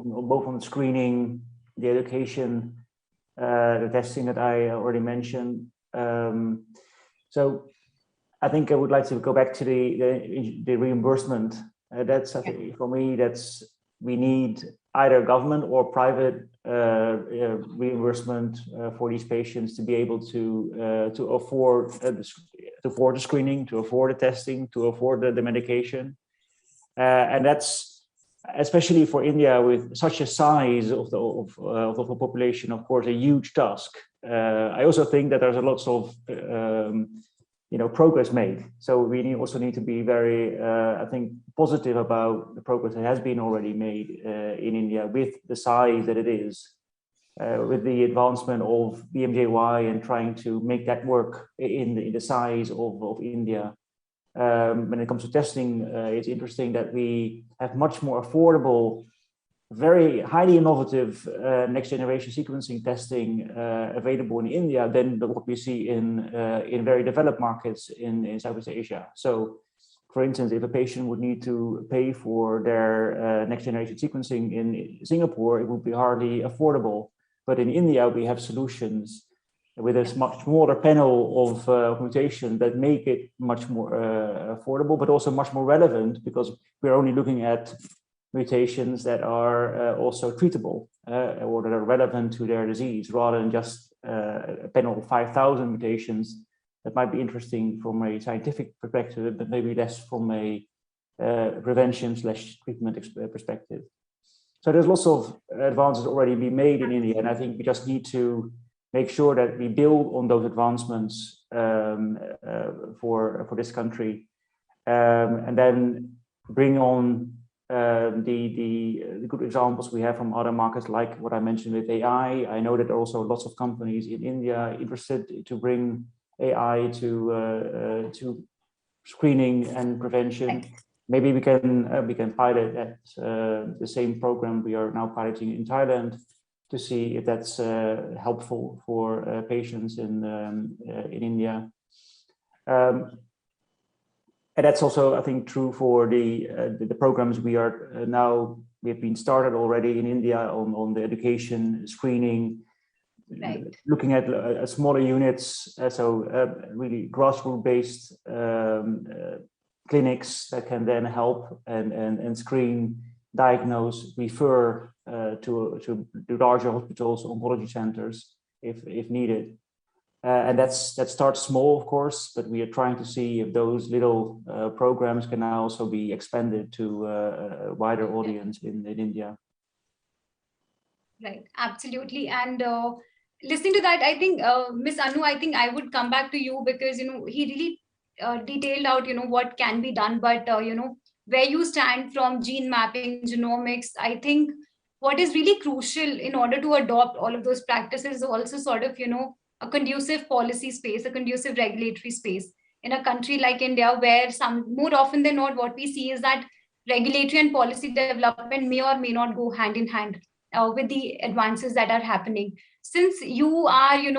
both on screening, the education, the testing that I already mentioned. So I think I would like to go back to the reimbursement. That's, I think, for me, we need either government or private reimbursement for these patients to be able to afford the screening, to afford the testing, to afford the medication. And that's especially for India with such a size of the population, of course, a huge task. I also think that there's a lot of progress made. So we also need to be very, I think, positive about the progress that has been already made in India with the size that it is, with the advancement of BMJY and trying to make that work in the size of India. When it comes to testing, it's interesting that we have much more affordable, very highly innovative next generation sequencing testing available in India than what we see in very developed markets in Southeast Asia. So, for instance, if a patient would need to pay for their next generation sequencing in Singapore, it would be hardly affordable. But in India, we have solutions with a much smaller panel of mutations that make it much more affordable, but also much more relevant, because we're only looking at mutations that are also treatable or that are relevant to their disease, rather than just a panel of 5,000 mutations that might be interesting from a scientific perspective, but maybe less from a prevention/treatment perspective. So there's lots of advances already being made in India, and I think we just need to make sure that we build on those advancements for this country, and then bring on the good examples we have from other markets, like what I mentioned with AI. I know that there are also lots of companies in India interested to bring AI to screening and prevention. Maybe we can pilot at the same program we are now piloting in Thailand to see if that's helpful for patients in India. And that's also, I think, true for the programs we have been started already in India on the education, screening, looking at smaller units, really grassroots-based clinics that can then help and screen, diagnose, refer to larger hospitals, oncology centers if needed. And that starts small, of course, but we are trying to see if those little programs can now also be expanded to a wider audience in India. Right, absolutely. And listening to that, I think, Ms. Anu, I think I would come back to you, because, he really detailed out, what can be done, but, where you stand from gene mapping, genomics, I think what is really crucial in order to adopt all of those practices is also sort of, a conducive policy space, a conducive regulatory space in a country like India, where more often than not, what we see is that regulatory and policy development may or may not go hand in hand with the advances that are happening. Since you are, the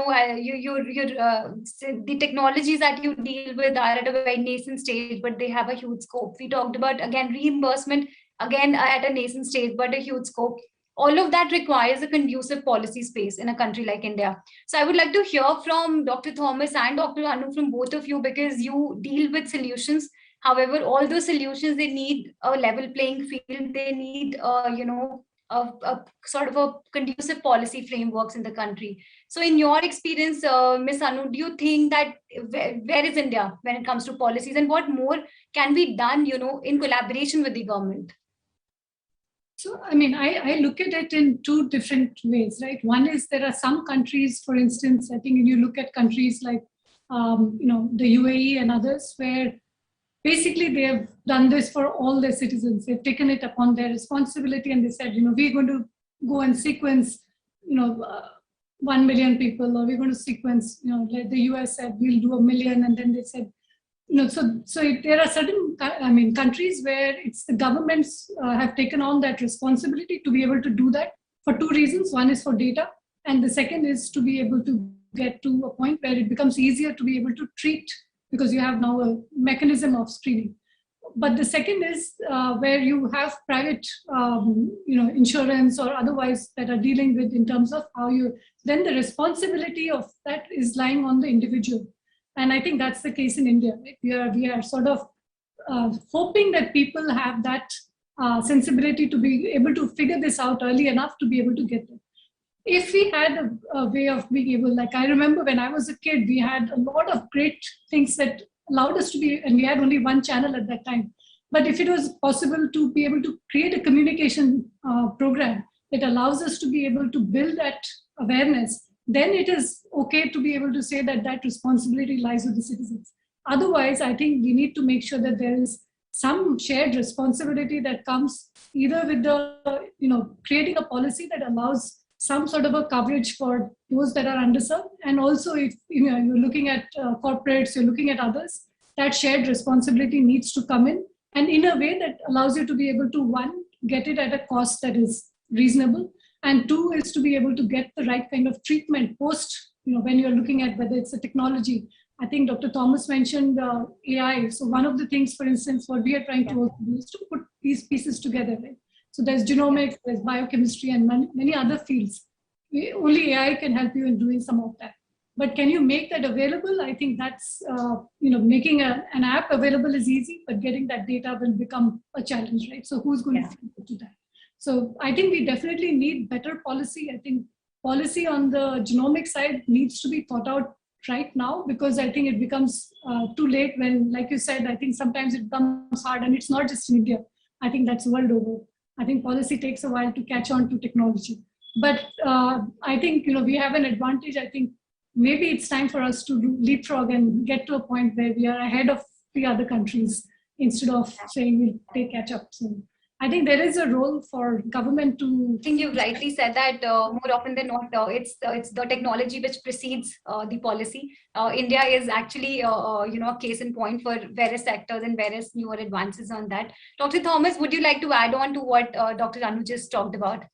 technologies that you deal with are at a very nascent stage, but they have a huge scope. We talked about, again, reimbursement, again, at a nascent stage, but a huge scope. All of that requires a conducive policy space in a country like India. So I would like to hear from Dr. Thomas and Dr. Anu, from both of you, because you deal with solutions. However, all those solutions, they need a level playing field. They need, a sort of a conducive policy frameworks in the country. So in your experience, Ms. Anu, do you think that where is India when it comes to policies, and what more can be done, in collaboration with the government? So, I mean, I look at it in two different ways, right? One is there are some countries, for instance, I think if you look at countries like, the UAE and others, where basically they have done this for all their citizens. They've taken it upon their responsibility, and they said, we're going to go and sequence, 1 million people, or we're going to sequence, like the US said, we'll do 1 million. And then they said, so there are certain, countries where it's the governments have taken on that responsibility to be able to do that for two reasons. One is for data, and the second is to be able to get to a point where it becomes easier to be able to treat, because you have now a mechanism of screening. But the second is where you have private, insurance or otherwise that are dealing with, in terms of how then the responsibility of that is lying on the individual. And I think that's the case in India. Right? We are sort of hoping that people have that sensibility to be able to figure this out early enough to be able to get there. If we had a way of being able, like I remember when I was a kid, we had a lot of great things that allowed us to be, and we had only one channel at that time. But if it was possible to be able to create a communication program that allows us to be able to build that awareness, then it is okay to be able to say that that responsibility lies with the citizens. Otherwise, I think we need to make sure that there is some shared responsibility that comes either with the, creating a policy that allows some sort of a coverage for those that are underserved. And also if you're looking at corporates, you're looking at others, that shared responsibility needs to come in a way that allows you to be able to, one, get it at a cost that is reasonable, and two is to be able to get the right kind of treatment post, when you're looking at whether it's a technology. I think Dr. Thomas mentioned AI. So one of the things, for instance, what we are trying to also do is to put these pieces together, right? So there's genomics, there's biochemistry, and many other fields. Only AI can help you in doing some of that. But can you make that available? I think that's, making an app available is easy, but getting that data will become a challenge, right? So who's going to do that? So I think we definitely need better policy. I think policy on the genomic side needs to be thought out right now, because I think it becomes too late when, like you said, I think sometimes it becomes hard, and it's not just in India. I think that's world over. I think policy takes a while to catch on to technology. But I think, we have an advantage. I think maybe it's time for us to leapfrog and get to a point where we are ahead of the other countries instead of saying we'll take catch up. So I think there is a role for government to. I think you've rightly said that more often than not, it's the technology which precedes the policy. India is actually, a case in point for various sectors and various newer advances on that. Dr. Thomas, would you like to add on to what Dr. Anu just talked about?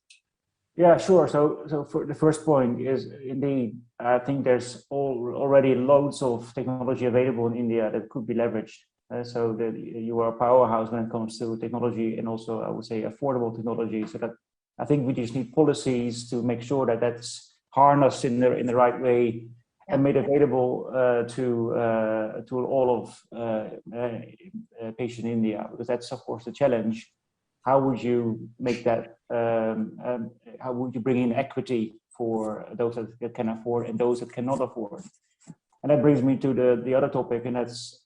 Yeah, sure. So for the first point is indeed, I think there's already loads of technology available in India that could be leveraged. So that you are a powerhouse when it comes to technology, and also I would say affordable technology. So that I think we just need policies to make sure that that's harnessed in the right way and made available to all of patients in India, because that's of course the challenge. How would you make that? How would you bring in equity for those that can afford and those that cannot afford? And that brings me to the other topic, and that's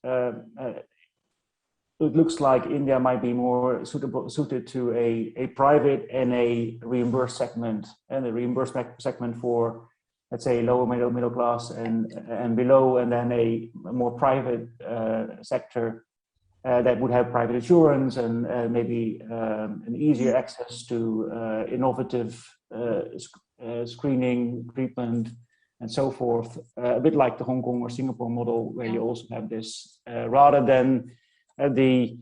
it looks like India might be more suited to a private and a reimbursed segment, and the reimbursed segment for, let's say, lower middle class and below, and then a more private sector that would have private insurance and maybe an easier access to innovative screening, treatment, and so forth, a bit like the Hong Kong or Singapore model, where you also have this, rather than the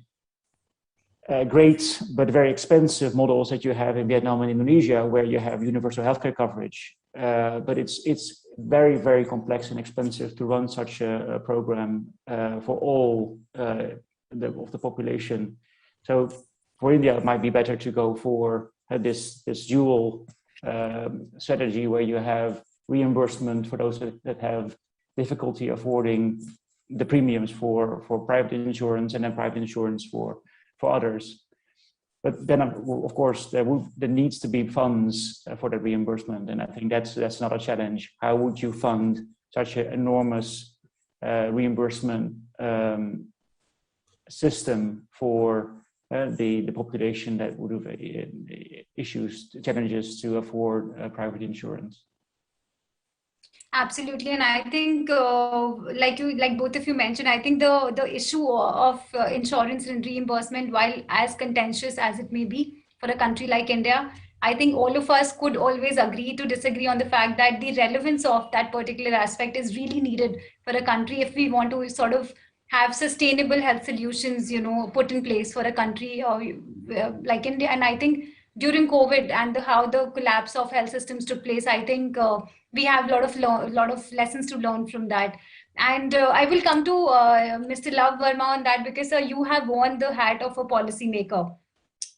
great but very expensive models that you have in Vietnam and Indonesia, where you have universal healthcare coverage. But it's very, very complex and expensive to run such a program for all of the population. So for India, it might be better to go for this dual strategy, where you have reimbursement for those that have difficulty affording the premiums for private insurance, and then private insurance for others. But then, of course, there needs to be funds for the reimbursement, and I think that's not a challenge. How would you fund such an enormous reimbursement system for the population that would have challenges to afford private insurance? Absolutely, and I think, like both of you mentioned, I think the issue of insurance and reimbursement, while as contentious as it may be for a country like India, I think all of us could always agree to disagree on the fact that the relevance of that particular aspect is really needed for a country if we want to sort of have sustainable health solutions, put in place for a country like India. And I think during COVID and how the collapse of health systems took place, I think we have a lot of lessons to learn from that. And I will come to Mr. Love Verma on that, because you have worn the hat of a policymaker.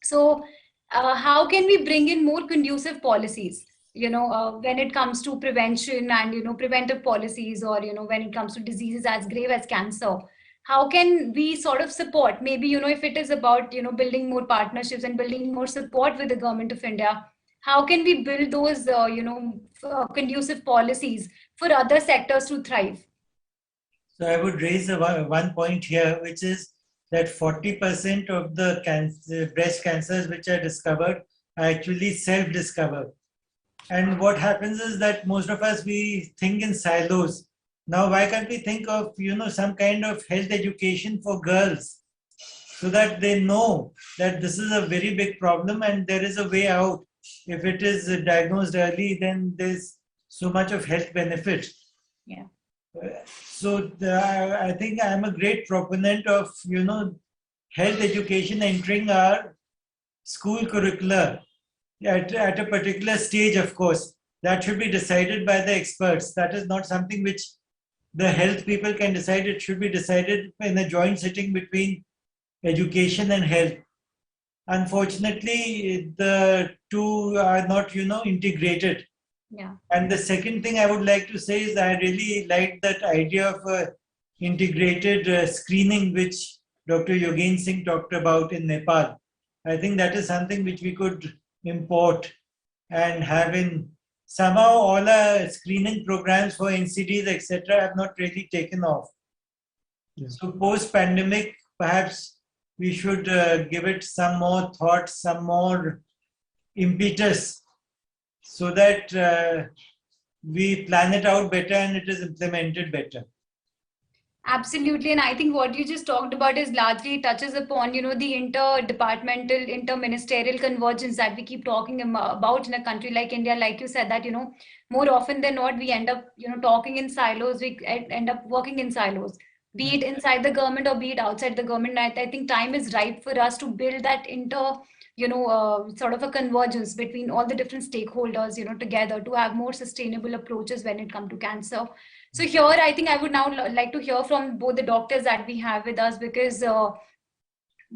So how can we bring in more conducive policies, when it comes to prevention and, preventive policies, or, when it comes to diseases as grave as cancer? How can we sort of support, maybe, if it is about, building more partnerships and building more support with the government of India, how can we build those, conducive policies for other sectors to thrive? So I would raise one point here, which is that 40% of the breast cancers which are discovered are actually self-discovered. And what happens is that most of us, we think in silos. Now, why can't we think of, some kind of health education for girls so that they know that this is a very big problem and there is a way out. If it is diagnosed early, then there's so much of health benefit. Yeah. So I think I'm a great proponent of, health education entering our school curricula at a particular stage, of course. That should be decided by the experts. That is not something which the health people can decide. It should be decided in a joint sitting between education and health. Unfortunately, the two are not, integrated. Yeah. And the second thing I would like to say is I really like that idea of integrated screening, which Dr. Yogendra Singh talked about in Nepal. I think that is something which we could import and have in. Somehow all our screening programs for NCDs, etc., have not really taken off. Yeah. So post-pandemic, perhaps we should give it some more thought, some more impetus, so that we plan it out better and it is implemented better. Absolutely. And I think what you just talked about is largely touches upon, the interdepartmental, interministerial convergence that we keep talking about in a country like India. Like you said that, more often than not, we end up, talking in silos, we end up working in silos, be it inside the government or be it outside the government. I think time is ripe for us to build that sort of a convergence between all the different stakeholders, together to have more sustainable approaches when it comes to cancer. So here, I think I would now like to hear from both the doctors that we have with us, because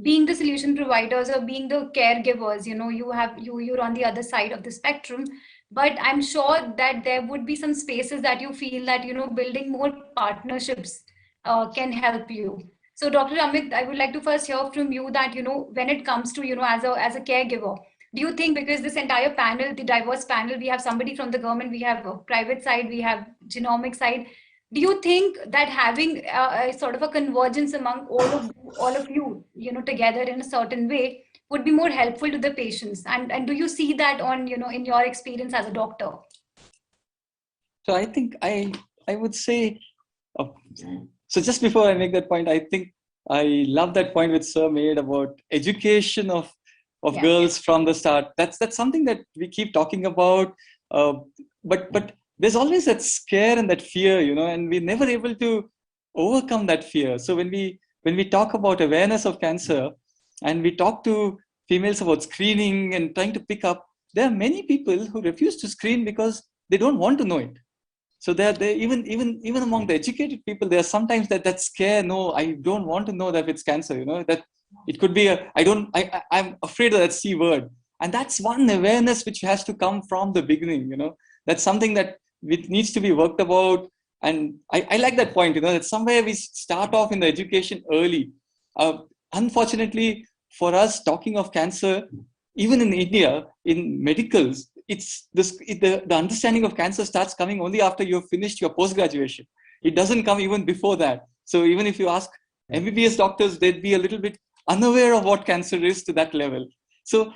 being the solution providers or being the caregivers, you're on the other side of the spectrum. But I'm sure that there would be some spaces that you feel that, building more partnerships can help you. So Dr. Amit, I would like to first hear from you that, when it comes to, as a caregiver, do you think, because this entire panel, the diverse panel, we have somebody from the government, we have a private side, we have genomic side, do you think that having a sort of a convergence among all of you, together in a certain way would be more helpful to the patients? And do you see that on, in your experience as a doctor? So I think I would say, so just before I make that point, I think I love that point which Sir made about education of girls from the start. That's something that we keep talking about, but there's always that scare and that fear, and we're never able to overcome that fear. So when we talk about awareness of cancer and we talk to females about screening and trying to pick up, there are many people who refuse to screen because they don't want to know it. So they even among the educated people, there are sometimes that scare. No, I don't want to know that it's cancer. That it could be I'm afraid of that C word. And that's one awareness which has to come from the beginning. That's something that it needs to be worked about. And I like that point. That somewhere we start off in the education early. Unfortunately for us, talking of cancer, even in India, in medicals, the understanding of cancer starts coming only after you've finished your post-graduation. It doesn't come even before that. So even if you ask MBBS doctors, they'd be a little bit unaware of what cancer is to that level. So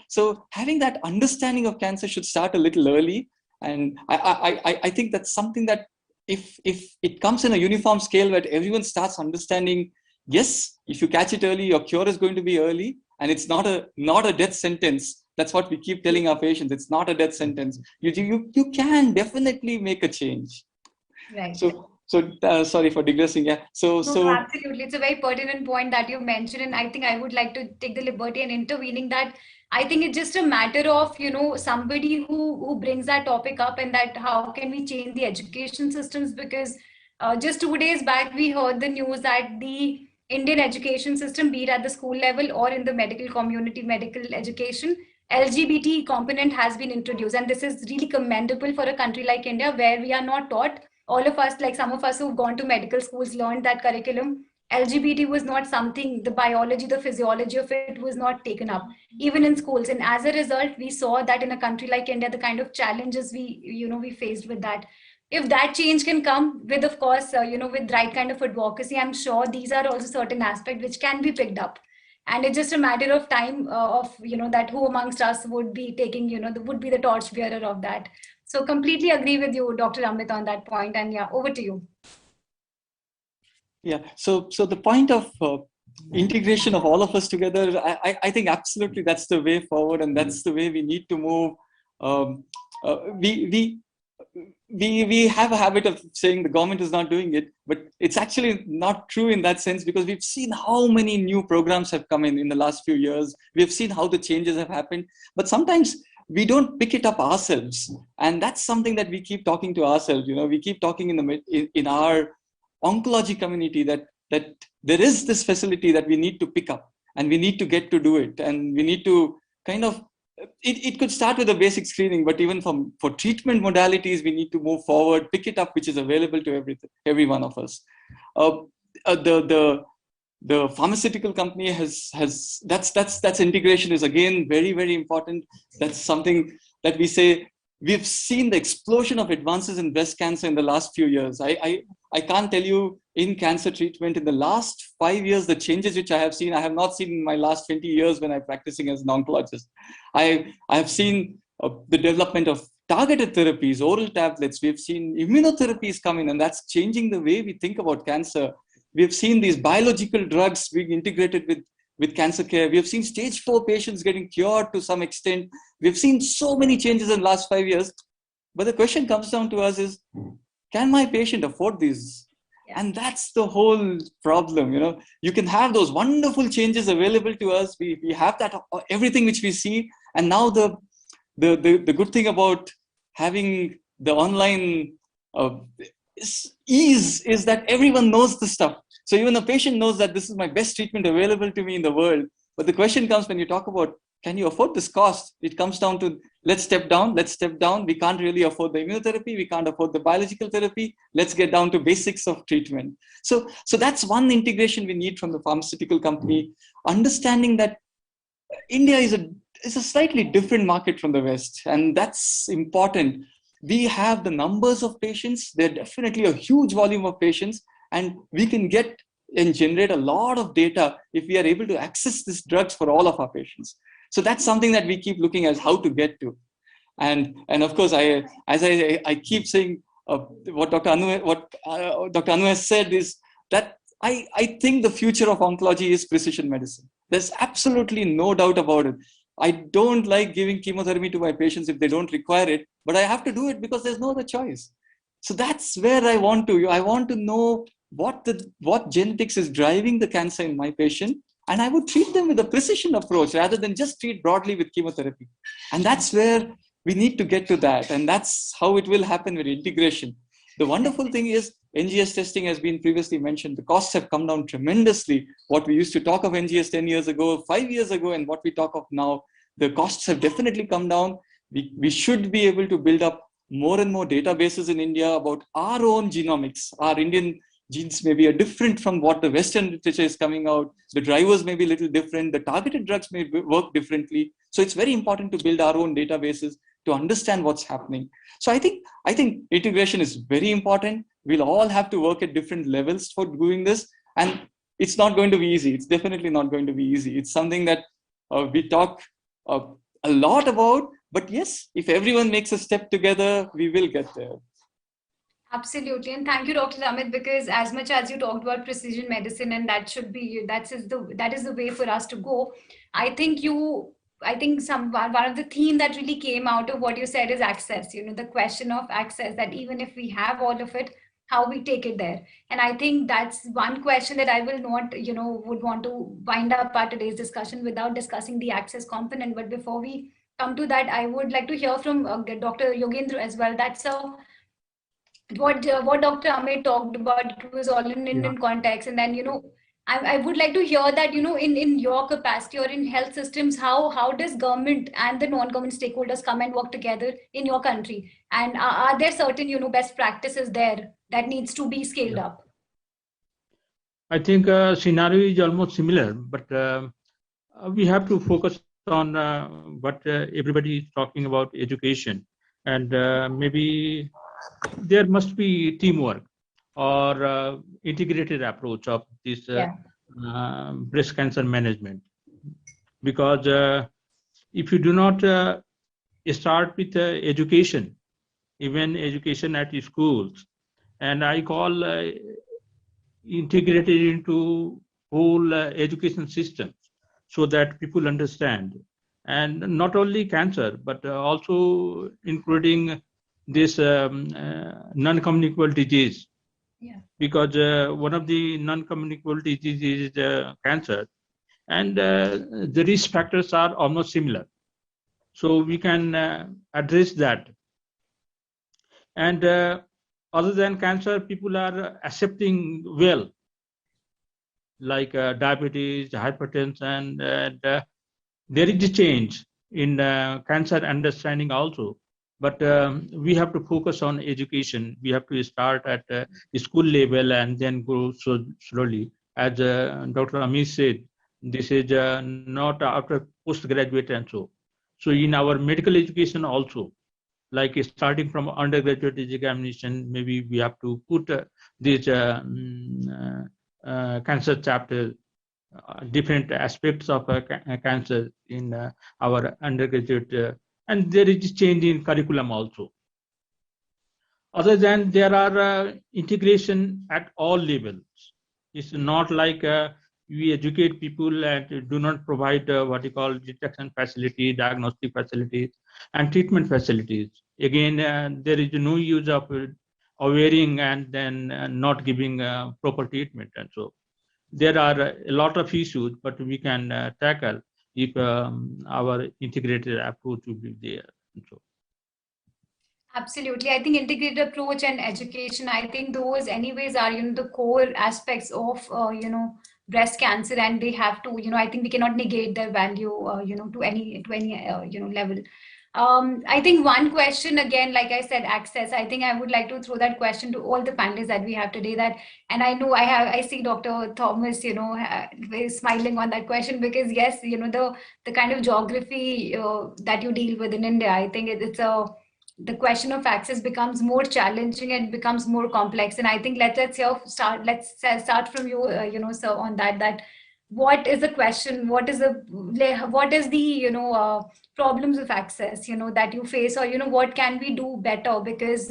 having that understanding of cancer should start a little early. And I think that's something that if it comes in a uniform scale where everyone starts understanding, yes, if you catch it early, your cure is going to be early, and it's not a death sentence. That's what we keep telling our patients. It's not a death sentence. You can definitely make a change. Right. So sorry for digressing. Yeah. So absolutely, it's a very pertinent point that you mentioned, and I think I would like to take the liberty and intervening that I think it's just a matter of somebody who brings that topic up, and that how can we change the education systems, because just 2 days back we heard the news that the Indian education system, be it at the school level or in the medical community, medical education, LGBT component has been introduced, and this is really commendable for a country like India, where we are not taught. All of us, like some of us who've gone to medical schools, learned that curriculum. LGBT was not something, the biology, the physiology of it was not taken up, even in schools. And as a result, we saw that in a country like India, the kind of challenges we faced with that. if that change can come with, of course, with right kind of advocacy, I'm sure these are also certain aspects which can be picked up. And it's just a matter of time of, that who amongst us would be taking, would be the torch bearer of that. So completely agree with you, Dr. Amit, on that point. And yeah, over to you. Yeah, so the point of integration of all of us together, I think absolutely that's the way forward, and that's the way we need to move. We have a habit of saying the government is not doing it, but it's actually not true in that sense, because we've seen how many new programs have come in the last few years. We've seen how the changes have happened, but sometimes we don't pick it up ourselves, and that's something that we keep talking to ourselves. We keep talking in our oncology community that there is this facility that we need to pick up, and we need to get to do it, and we need to kind of, it could start with a basic screening, but even for treatment modalities, we need to move forward, pick it up, which is available to every one of us. The pharmaceutical company has that's integration is again very, very important. That's something that we say. We've seen the explosion of advances in breast cancer in the last few years. I can't tell you in cancer treatment in the last 5 years, the changes which I have not seen in my last 20 years when I'm practicing as an oncologist. I have seen the development of targeted therapies, oral tablets. We've seen immunotherapies come in, and that's changing the way we think about cancer. We've seen these biological drugs being integrated with cancer care. We have seen stage 4 patients getting cured to some extent. We've seen so many changes in the last 5 years. But the question comes down to us is, can my patient afford these? Yeah. And that's the whole problem. You can have those wonderful changes available to us. We have that, everything which we see. And now the good thing about having the online ease is that everyone knows the stuff. So even a patient knows that this is my best treatment available to me in the world. But the question comes when you talk about, can you afford this cost? It comes down to, let's step down. We can't really afford the immunotherapy. We can't afford the biological therapy. Let's get down to basics of treatment. So that's one integration we need from the pharmaceutical company, understanding that India is a slightly different market from the West. And that's important. We have the numbers of patients. They're definitely a huge volume of patients. And we can get and generate a lot of data if we are able to access these drugs for all of our patients. So that's something that we keep looking at how to get to. And of course, as I keep saying, what Dr. Anu has said is that I think the future of oncology is precision medicine. There's absolutely no doubt about it. I don't like giving chemotherapy to my patients if they don't require it, but I have to do it because there's no other choice. So that's where I want to know what genetics is driving the cancer in my patient, and I would treat them with a precision approach rather than just treat broadly with chemotherapy. And that's where we need to get to that, and that's how it will happen with integration. The wonderful thing is NGS testing has been previously mentioned. The costs have come down tremendously. What we used to talk of NGS 10 years ago, 5 years ago, and what we talk of now, the costs have definitely come down. We should be able to build up more and more databases in India about our own genomics. Our Indian genes may be different from what the Western literature is coming out. The drivers may be a little different. The targeted drugs may work differently. So it's very important to build our own databases to understand what's happening. So I think integration is very important. We'll all have to work at different levels for doing this. And it's not going to be easy. It's definitely not going to be easy. It's something that we talk a lot about. But yes, if everyone makes a step together, we will get there. Absolutely. And thank you, Dr. Amit, because as much as you talked about precision medicine, and that is the way for us to go. I think one of the theme that really came out of what you said is access, the question of access, that even if we have all of it, how we take it there. And I think that's one question that I will not, would want to wind up our today's discussion without discussing the access component. But before we come to that, I would like to hear from Dr. Yogendra as well. That's what Dr. Amit talked about. It was all in Indian context. And then, I would like to hear that, in your capacity or in health systems, how does government and the non-government stakeholders come and work together in your country? And are there certain, best practices there that needs to be scaled up? I think scenario is almost similar, but we have to focus on what everybody is talking about, education. And maybe there must be teamwork or integrated approach of this breast cancer management, because if you do not start with education, even education at schools, and I call integrated into whole education system, so that people understand, and not only cancer but also including this non-communicable disease, because one of the non-communicable diseases is cancer, and the risk factors are almost similar, so we can address that. And other than cancer, people are accepting well, like diabetes, hypertension, and there is a change in cancer understanding also. But we have to focus on education. We have to start at school level and then go so slowly. As Dr. Amit said, this is not after postgraduate and so. So in our medical education also, like starting from undergraduate examination, maybe we have to put this cancer chapter, different aspects of cancer in our undergraduate, and there is change in curriculum also. Other than there are integration at all levels. It's not like we educate people and do not provide what you call detection facility, diagnostic facilities, and treatment facilities. Again, there is no use of wearing and then not giving proper treatment, and so there are a lot of issues, but we can tackle if our integrated approach will be there. And so. Absolutely. I think integrated approach and education, I think those anyways are, the core aspects of, breast cancer, and they have to, I think we cannot negate their value, to any level. I think one question again, like I said, access. I think I would like to throw that question to all the panelists that we have today. That, and I know I see Dr. Thomas, smiling on that question, because yes, the kind of geography that you deal with in India, I think the question of access becomes more challenging and becomes more complex. And I think let's start from you, sir, on that. What is the question? What is the problems of access, that you face, or what can we do better? Because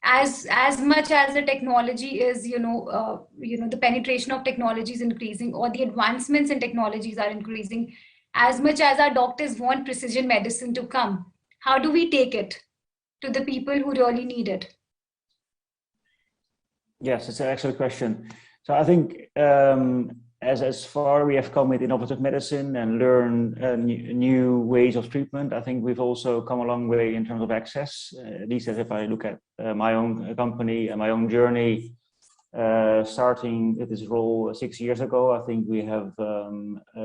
as much as the technology is, the penetration of technology is increasing, or the advancements in technologies are increasing, as much as our doctors want precision medicine to come, how do we take it to the people who really need it? Yes, it's an excellent question. So I think as far we have come with innovative medicine and learn new ways of treatment, I think we've also come a long way in terms of access. At least as if I look at my own company and my own journey, starting with this role 6 years ago, I think we have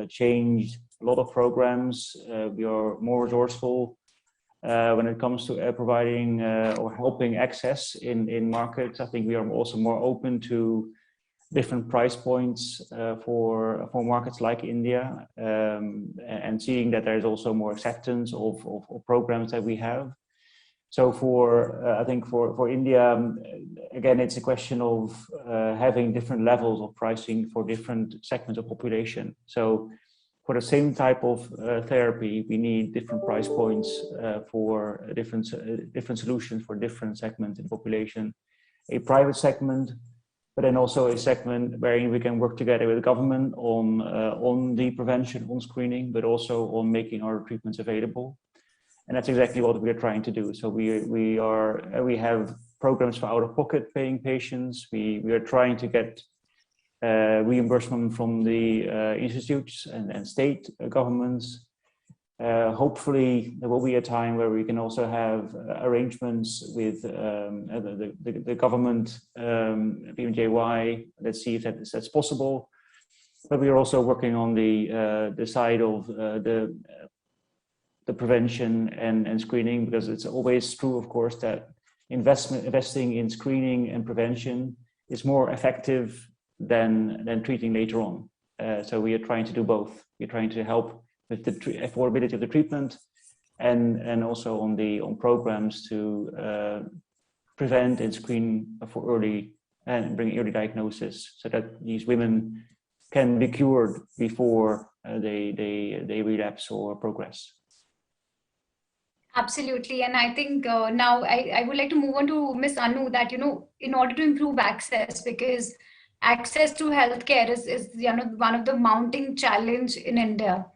changed a lot of programs. We are more resourceful when it comes to providing or helping access in markets. I think we are also more open to different price points for markets like India, and seeing that there's also more acceptance of programs that we have. So I think for India, again, it's a question of having different levels of pricing for different segments of population. So for the same type of therapy, we need different price points for different solutions for different segments in the population. A private segment, but then also a segment where we can work together with the government on the prevention, on screening, but also on making our treatments available. And that's exactly what we are trying to do. So we have programs for out-of-pocket paying patients. We are trying to get reimbursement from the institutes and state governments. Hopefully there will be a time where we can also have arrangements with the government, PMJY. Let's see if that's possible. But we are also working on the side of the prevention and screening, because it's always true, of course, that investing in screening and prevention is more effective than treating later on. So we are trying to do both. We're trying to help with the affordability of the treatment, and also on programs to prevent and screen for early and bring early diagnosis, so that these women can be cured before they relapse or progress. Absolutely. And I think now I would like to move on to Miss Anu, that, in order to improve access, because access to healthcare is one of the mounting challenge in India.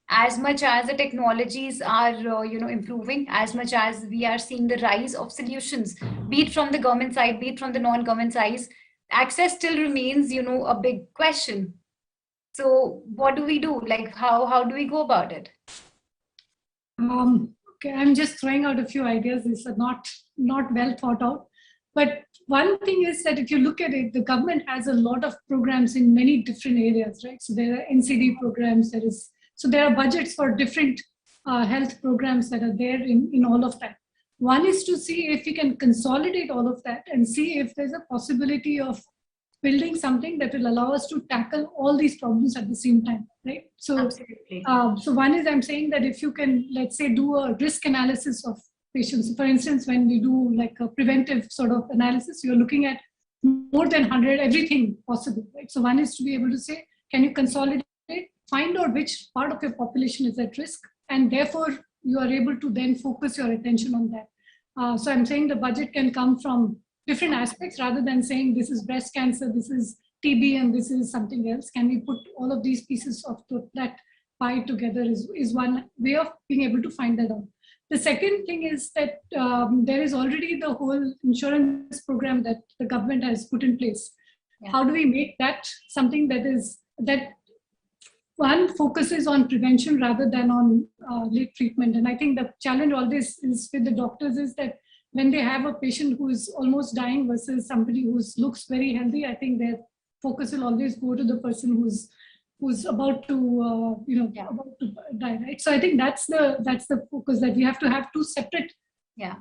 As much as the technologies are, improving, as much as we are seeing the rise of solutions, be it from the government side, be it from the non-government side, access still remains, a big question. So what do we do? Like, how do we go about it? Okay, I'm just throwing out a few ideas. These are not well thought out. But one thing is that if you look at it, the government has a lot of programs in many different areas, right? So there are NCD programs, there are budgets for different health programs that are there in all of that. One is to see if we can consolidate all of that and see if there's a possibility of building something that will allow us to tackle all these problems at the same time, right? So, absolutely. So one is, I'm saying that if you can, let's say, do a risk analysis of patients. For instance, when we do like a preventive sort of analysis, you're looking at more than 100, everything possible, right? So one is to be able to say, can you consolidate, find out which part of your population is at risk, and therefore you are able to then focus your attention on that. So I'm saying the budget can come from different aspects rather than saying this is breast cancer, this is TB, and this is something else. Can we put all of these pieces of that pie together is one way of being able to find that out. The second thing is that there is already the whole insurance program that the government has put in place. Yeah. How do we make that something that one focuses on prevention rather than on late treatment? And I think the challenge always is with the doctors is that when they have a patient who is almost dying versus somebody who looks very healthy, I think their focus will always go to the person who's about to about to die, right? So I think that's the focus, that we have to have two separate. Yeah.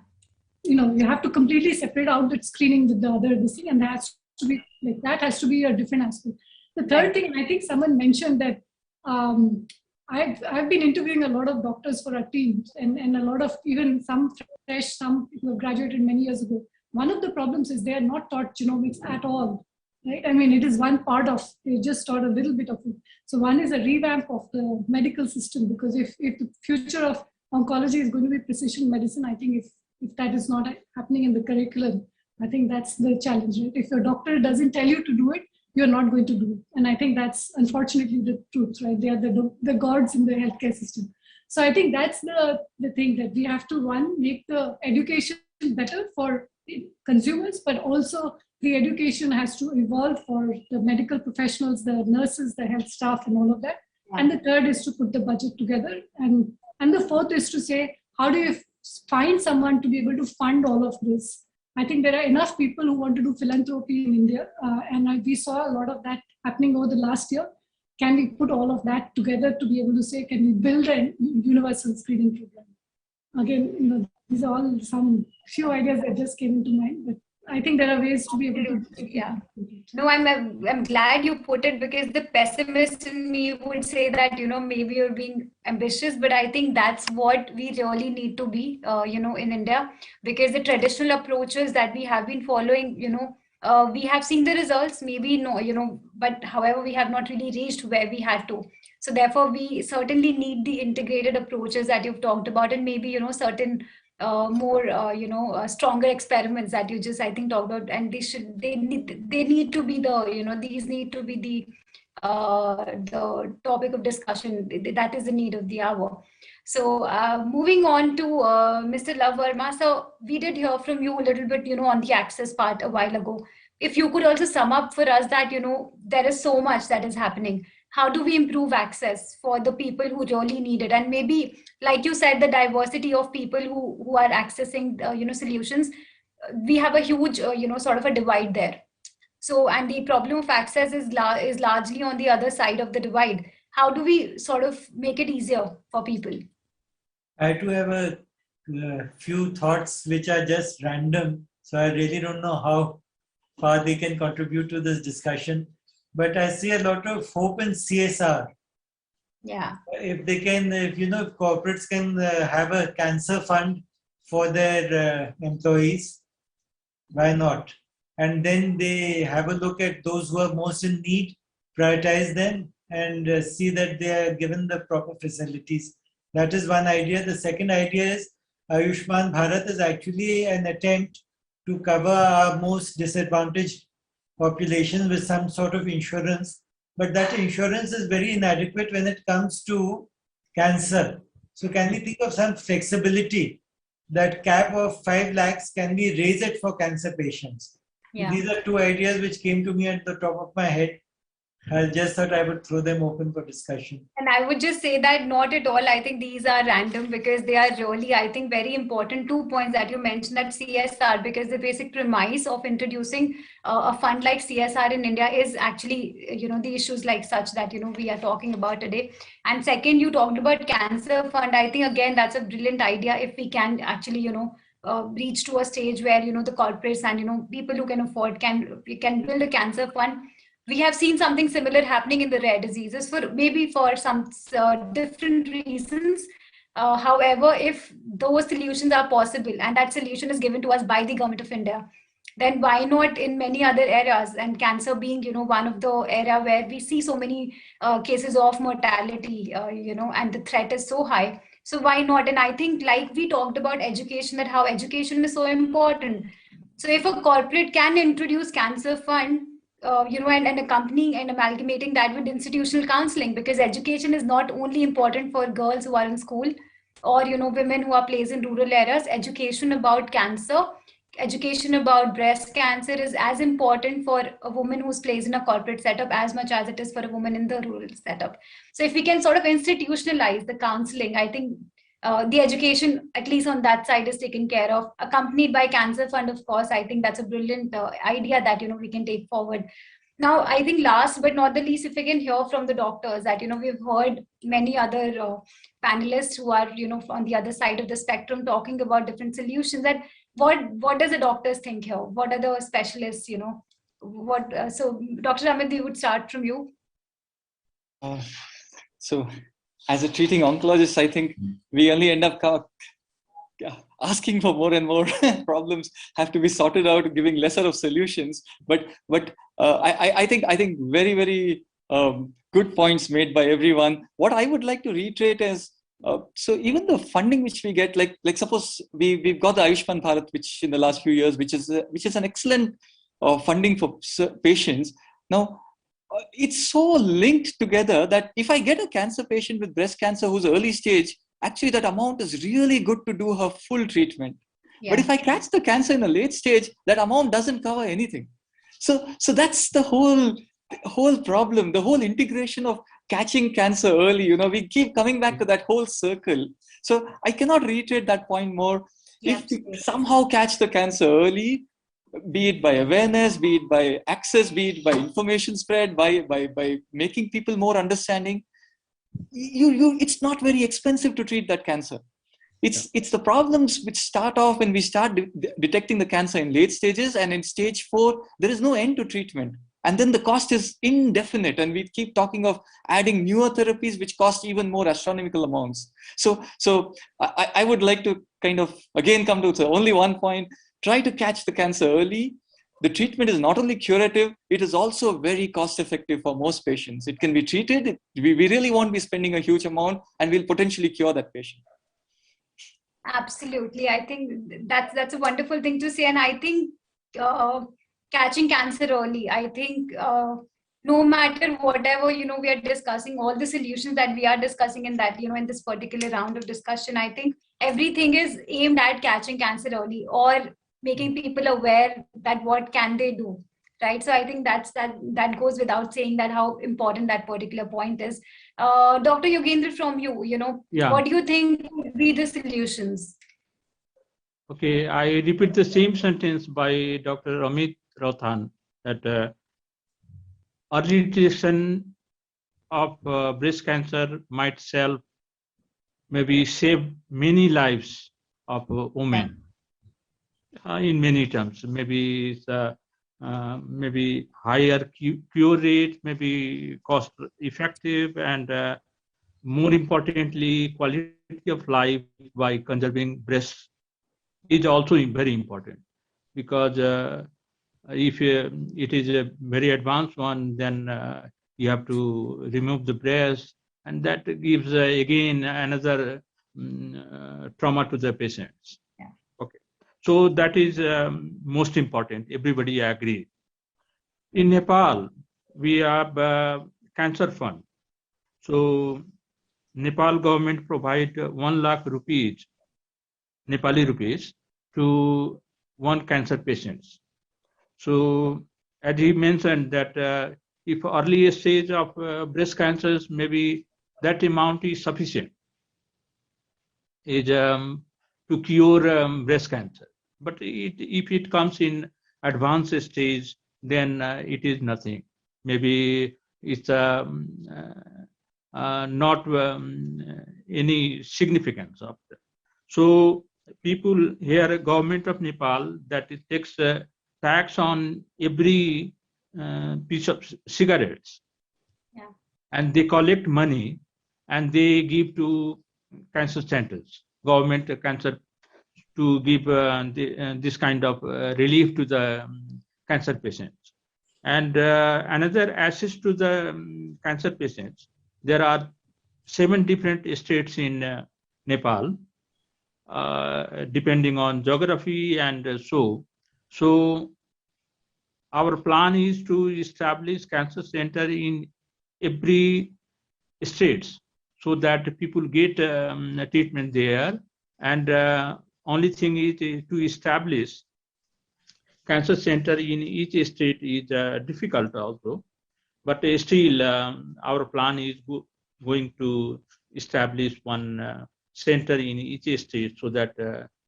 You have to completely separate out that screening with the other thing, and that has to be a different aspect. The third thing, and I think someone mentioned that I've been interviewing a lot of doctors for our teams, and a lot of even some fresh, some who have graduated many years ago. One of the problems is they are not taught genomics at all, right? I mean, it is one part of, they just taught a little bit of it. So one is a revamp of the medical system, because if the future of oncology is going to be precision medicine, I think if that is not happening in the curriculum, I think that's the challenge, right? If your doctor doesn't tell you to do it, you're not going to do it. And I think that's unfortunately the truth, right? They are the gods in the healthcare system. So I think that's the thing, that we have to, one, make the education better for consumers, but also the education has to evolve for the medical professionals, the nurses, the health staff, and all of that. Yeah. And the third is to put the budget together. And the fourth is to say, how do you find someone to be able to fund all of this? I think there are enough people who want to do philanthropy in India, and we saw a lot of that happening over the last year. Can we put all of that together to be able to say, can we build a universal screening program? Again, these are all some few ideas that just came into mind, but I think there are ways to be able to. Yeah. No, I'm glad you put it, because the pessimist in me would say that, maybe you're being ambitious, but I think that's what we really need to be, in India, because the traditional approaches that we have been following, we have seen the results, maybe no, but however, we have not really reached where we had to. So therefore, we certainly need the integrated approaches that you've talked about, and maybe, certain more stronger experiments that you just, I think, talked about, and they need to be the these need to be the topic of discussion. That is the need of the hour. So moving on to Mr. Verma. So we did hear from you a little bit on the access part a while ago. If you could also sum up for us that there is so much that is happening. How do we improve access for the people who really need it? And maybe, like you said, the diversity of people who are accessing, solutions, we have a huge, sort of a divide there. So, and the problem of access is largely on the other side of the divide. How do we sort of make it easier for people? I do have a few thoughts which are just random. So I really don't know how far they can contribute to this discussion. But I see a lot of hope in CSR. Yeah. If they can, if corporates can have a cancer fund for their employees, Why not? And then they have a look at those who are most in need, prioritize them, and see that they are given the proper facilities. That is one idea. The second idea is Ayushman Bharat is actually an attempt to cover our most disadvantaged population with some sort of insurance. But that insurance is very inadequate when it comes to cancer. So can we think of some flexibility? That cap of 5 lakhs, can we raise it for cancer patients? Yeah. These are two ideas which came to me at the top of my head. I just thought I would throw them open for discussion. And I would just say that not at all. I think these are random because they are really, I think, very important. 2 points that you mentioned, that CSR, because the basic premise of introducing a fund like CSR in India is actually, the issues like such that, we are talking about today. And second, you talked about cancer fund. I think, again, that's a brilliant idea if we can actually, reach to a stage where, the corporates and, people who can afford can build a cancer fund. We have seen something similar happening in the rare diseases for some different reasons. However, if those solutions are possible and that solution is given to us by the government of India, then why not in many other areas? And cancer being, one of the area where we see so many cases of mortality, and the threat is so high. So why not? And I think, like we talked about education, that how education is so important. So if a corporate can introduce cancer fund, and accompanying and amalgamating that with institutional counseling, because education is not only important for girls who are in school or, women who are placed in rural areas. Education about cancer, education about breast cancer is as important for a woman who's placed in a corporate setup as much as it is for a woman in the rural setup. So if we can sort of institutionalize the counseling, I think the education, at least on that side, is taken care of, accompanied by cancer fund, of course. I think that's a brilliant idea that, we can take forward. Now, I think last but not the least, if we can hear from the doctors that, we've heard many other panelists who are, on the other side of the spectrum talking about different solutions, that what does the doctors think here? What are the specialists, so Dr. Amit, we would start from you. So as a treating oncologist, I think we only end up asking for more and more problems have to be sorted out, giving lesser of solutions. But I think very, very good points made by everyone. What I would like to reiterate is, so even the funding which we get, like suppose we've got the Ayushman Bharat, which in the last few years, which is an excellent funding for patients. Now, it's so linked together that if I get a cancer patient with breast cancer who's early stage, actually that amount is really good to do her full treatment. Yeah. But if I catch the cancer in a late stage, that amount doesn't cover anything. So that's the whole problem, the whole integration of catching cancer early. We keep coming back to that whole circle. So I cannot reiterate that point more. Yeah, if we somehow catch the cancer early, be it by awareness, be it by access, be it by information spread, by making people more understanding, it's not very expensive to treat that cancer. It's the problems which start off when we start detecting the cancer in late stages, and in stage 4, there is no end to treatment. And then the cost is indefinite, and we keep talking of adding newer therapies which cost even more astronomical amounts. So I would like to kind of again come to only one point. Try to catch the cancer early. The treatment is not only curative, it is also very cost effective for most patients. It can be treated. We really won't be spending a huge amount, and we'll potentially cure that patient. Absolutely. I think that's a wonderful thing to say. And I think catching cancer early, I think no matter whatever, we are discussing, all the solutions that we are discussing in that, in this particular round of discussion, I think everything is aimed at catching cancer early or making people aware that what can they do, right? So I think that goes without saying that how important that particular point is. Dr. Yogendra, from you, Yeah. What do you think would be the solutions? Okay, I repeat the same sentence by Dr. Amit Rauthan, that early detection of breast cancer might maybe save many lives of women. In many terms, maybe maybe higher cure rate, maybe cost effective, and more importantly, quality of life by conserving breasts is also very important. because if it is a very advanced one, then you have to remove the breast, and that gives again another trauma to the patients. Yeah. Okay, so that is most important. Everybody agrees. In Nepal, we have cancer fund. So Nepal government provide 1 lakh rupees, Nepali rupees, to one cancer patients. So as he mentioned that if early stage of breast cancers, maybe that amount is sufficient is to cure breast cancer. But if it comes in advanced stage, then it is nothing. Maybe it's not any significance of that. So people here, government of Nepal, that it takes tax on every piece of cigarettes. Yeah. And they collect money and they give to cancer centers, government cancer, to give this kind of relief to the cancer patients. And another access to the cancer patients, there are 7 different states in Nepal, depending on geography and so. So our plan is to establish cancer center in every states so that people get treatment there. And only thing is to establish cancer center in each state is difficult also. But still, our plan is going to establish one center in each state so that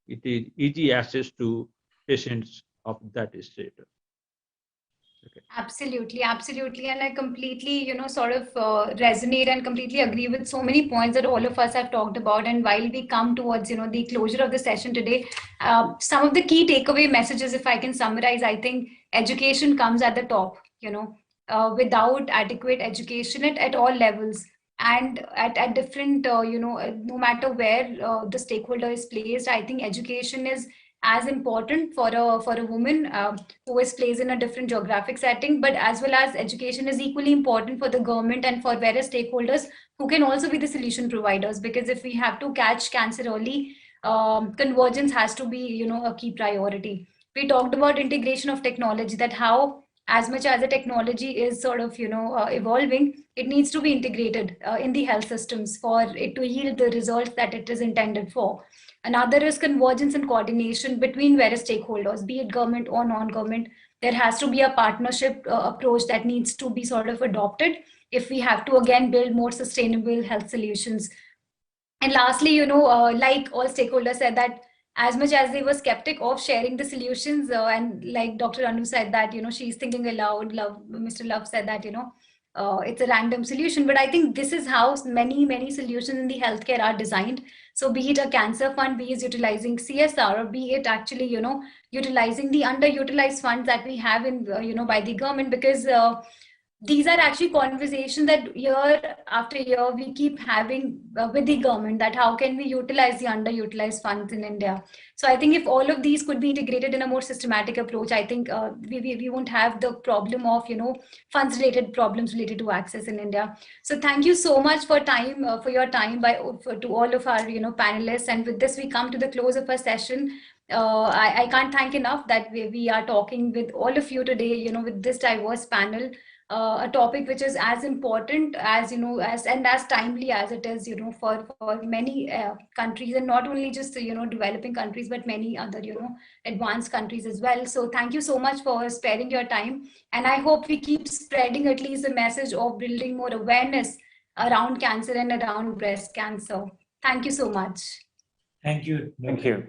it is easy access to patients of that state. Okay. Absolutely, absolutely. And I completely, sort of resonate and completely agree with so many points that all of us have talked about. And while we come towards, the closure of the session today, some of the key takeaway messages, if I can summarize, I think education comes at the top, without adequate education at all levels and at different, no matter where the stakeholder is placed, I think education is as important for a woman who is placed in a different geographic setting, but as well as education is equally important for the government and for various stakeholders who can also be the solution providers. Because if we have to catch cancer early, convergence has to be, a key priority. We talked about integration of technology, that how as much as the technology is sort of, evolving, it needs to be integrated in the health systems for it to yield the results that it is intended for. Another is convergence and coordination between various stakeholders, be it government or non-government. There has to be a partnership approach that needs to be sort of adopted if we have to, again, build more sustainable health solutions. And lastly, like all stakeholders said, that as much as they were skeptic of sharing the solutions, and like Dr. Anu said that, she's thinking aloud, Mr. Love said that, it's a random solution. But I think this is how many solutions in the healthcare are designed. So be it a cancer fund, be it utilizing CSR, or be it actually, utilizing the underutilized funds that we have in, by the government, because these are actually conversations that year after year we keep having with the government, that how can we utilize the underutilized funds in India. So I think if all of these could be integrated in a more systematic approach, I think we won't have the problem of, funds related problems related to access in India. So thank you so much for your time to all of our, panelists. And with this, we come to the close of our session. I can't thank enough that we are talking with all of you today, with this diverse panel. A topic which is as important as, as timely as it is, for many countries, and not only just, developing countries, but many other, advanced countries as well. So thank you so much for sparing your time. And I hope we keep spreading at least the message of building more awareness around cancer and around breast cancer. Thank you so much. Thank you. Thank you.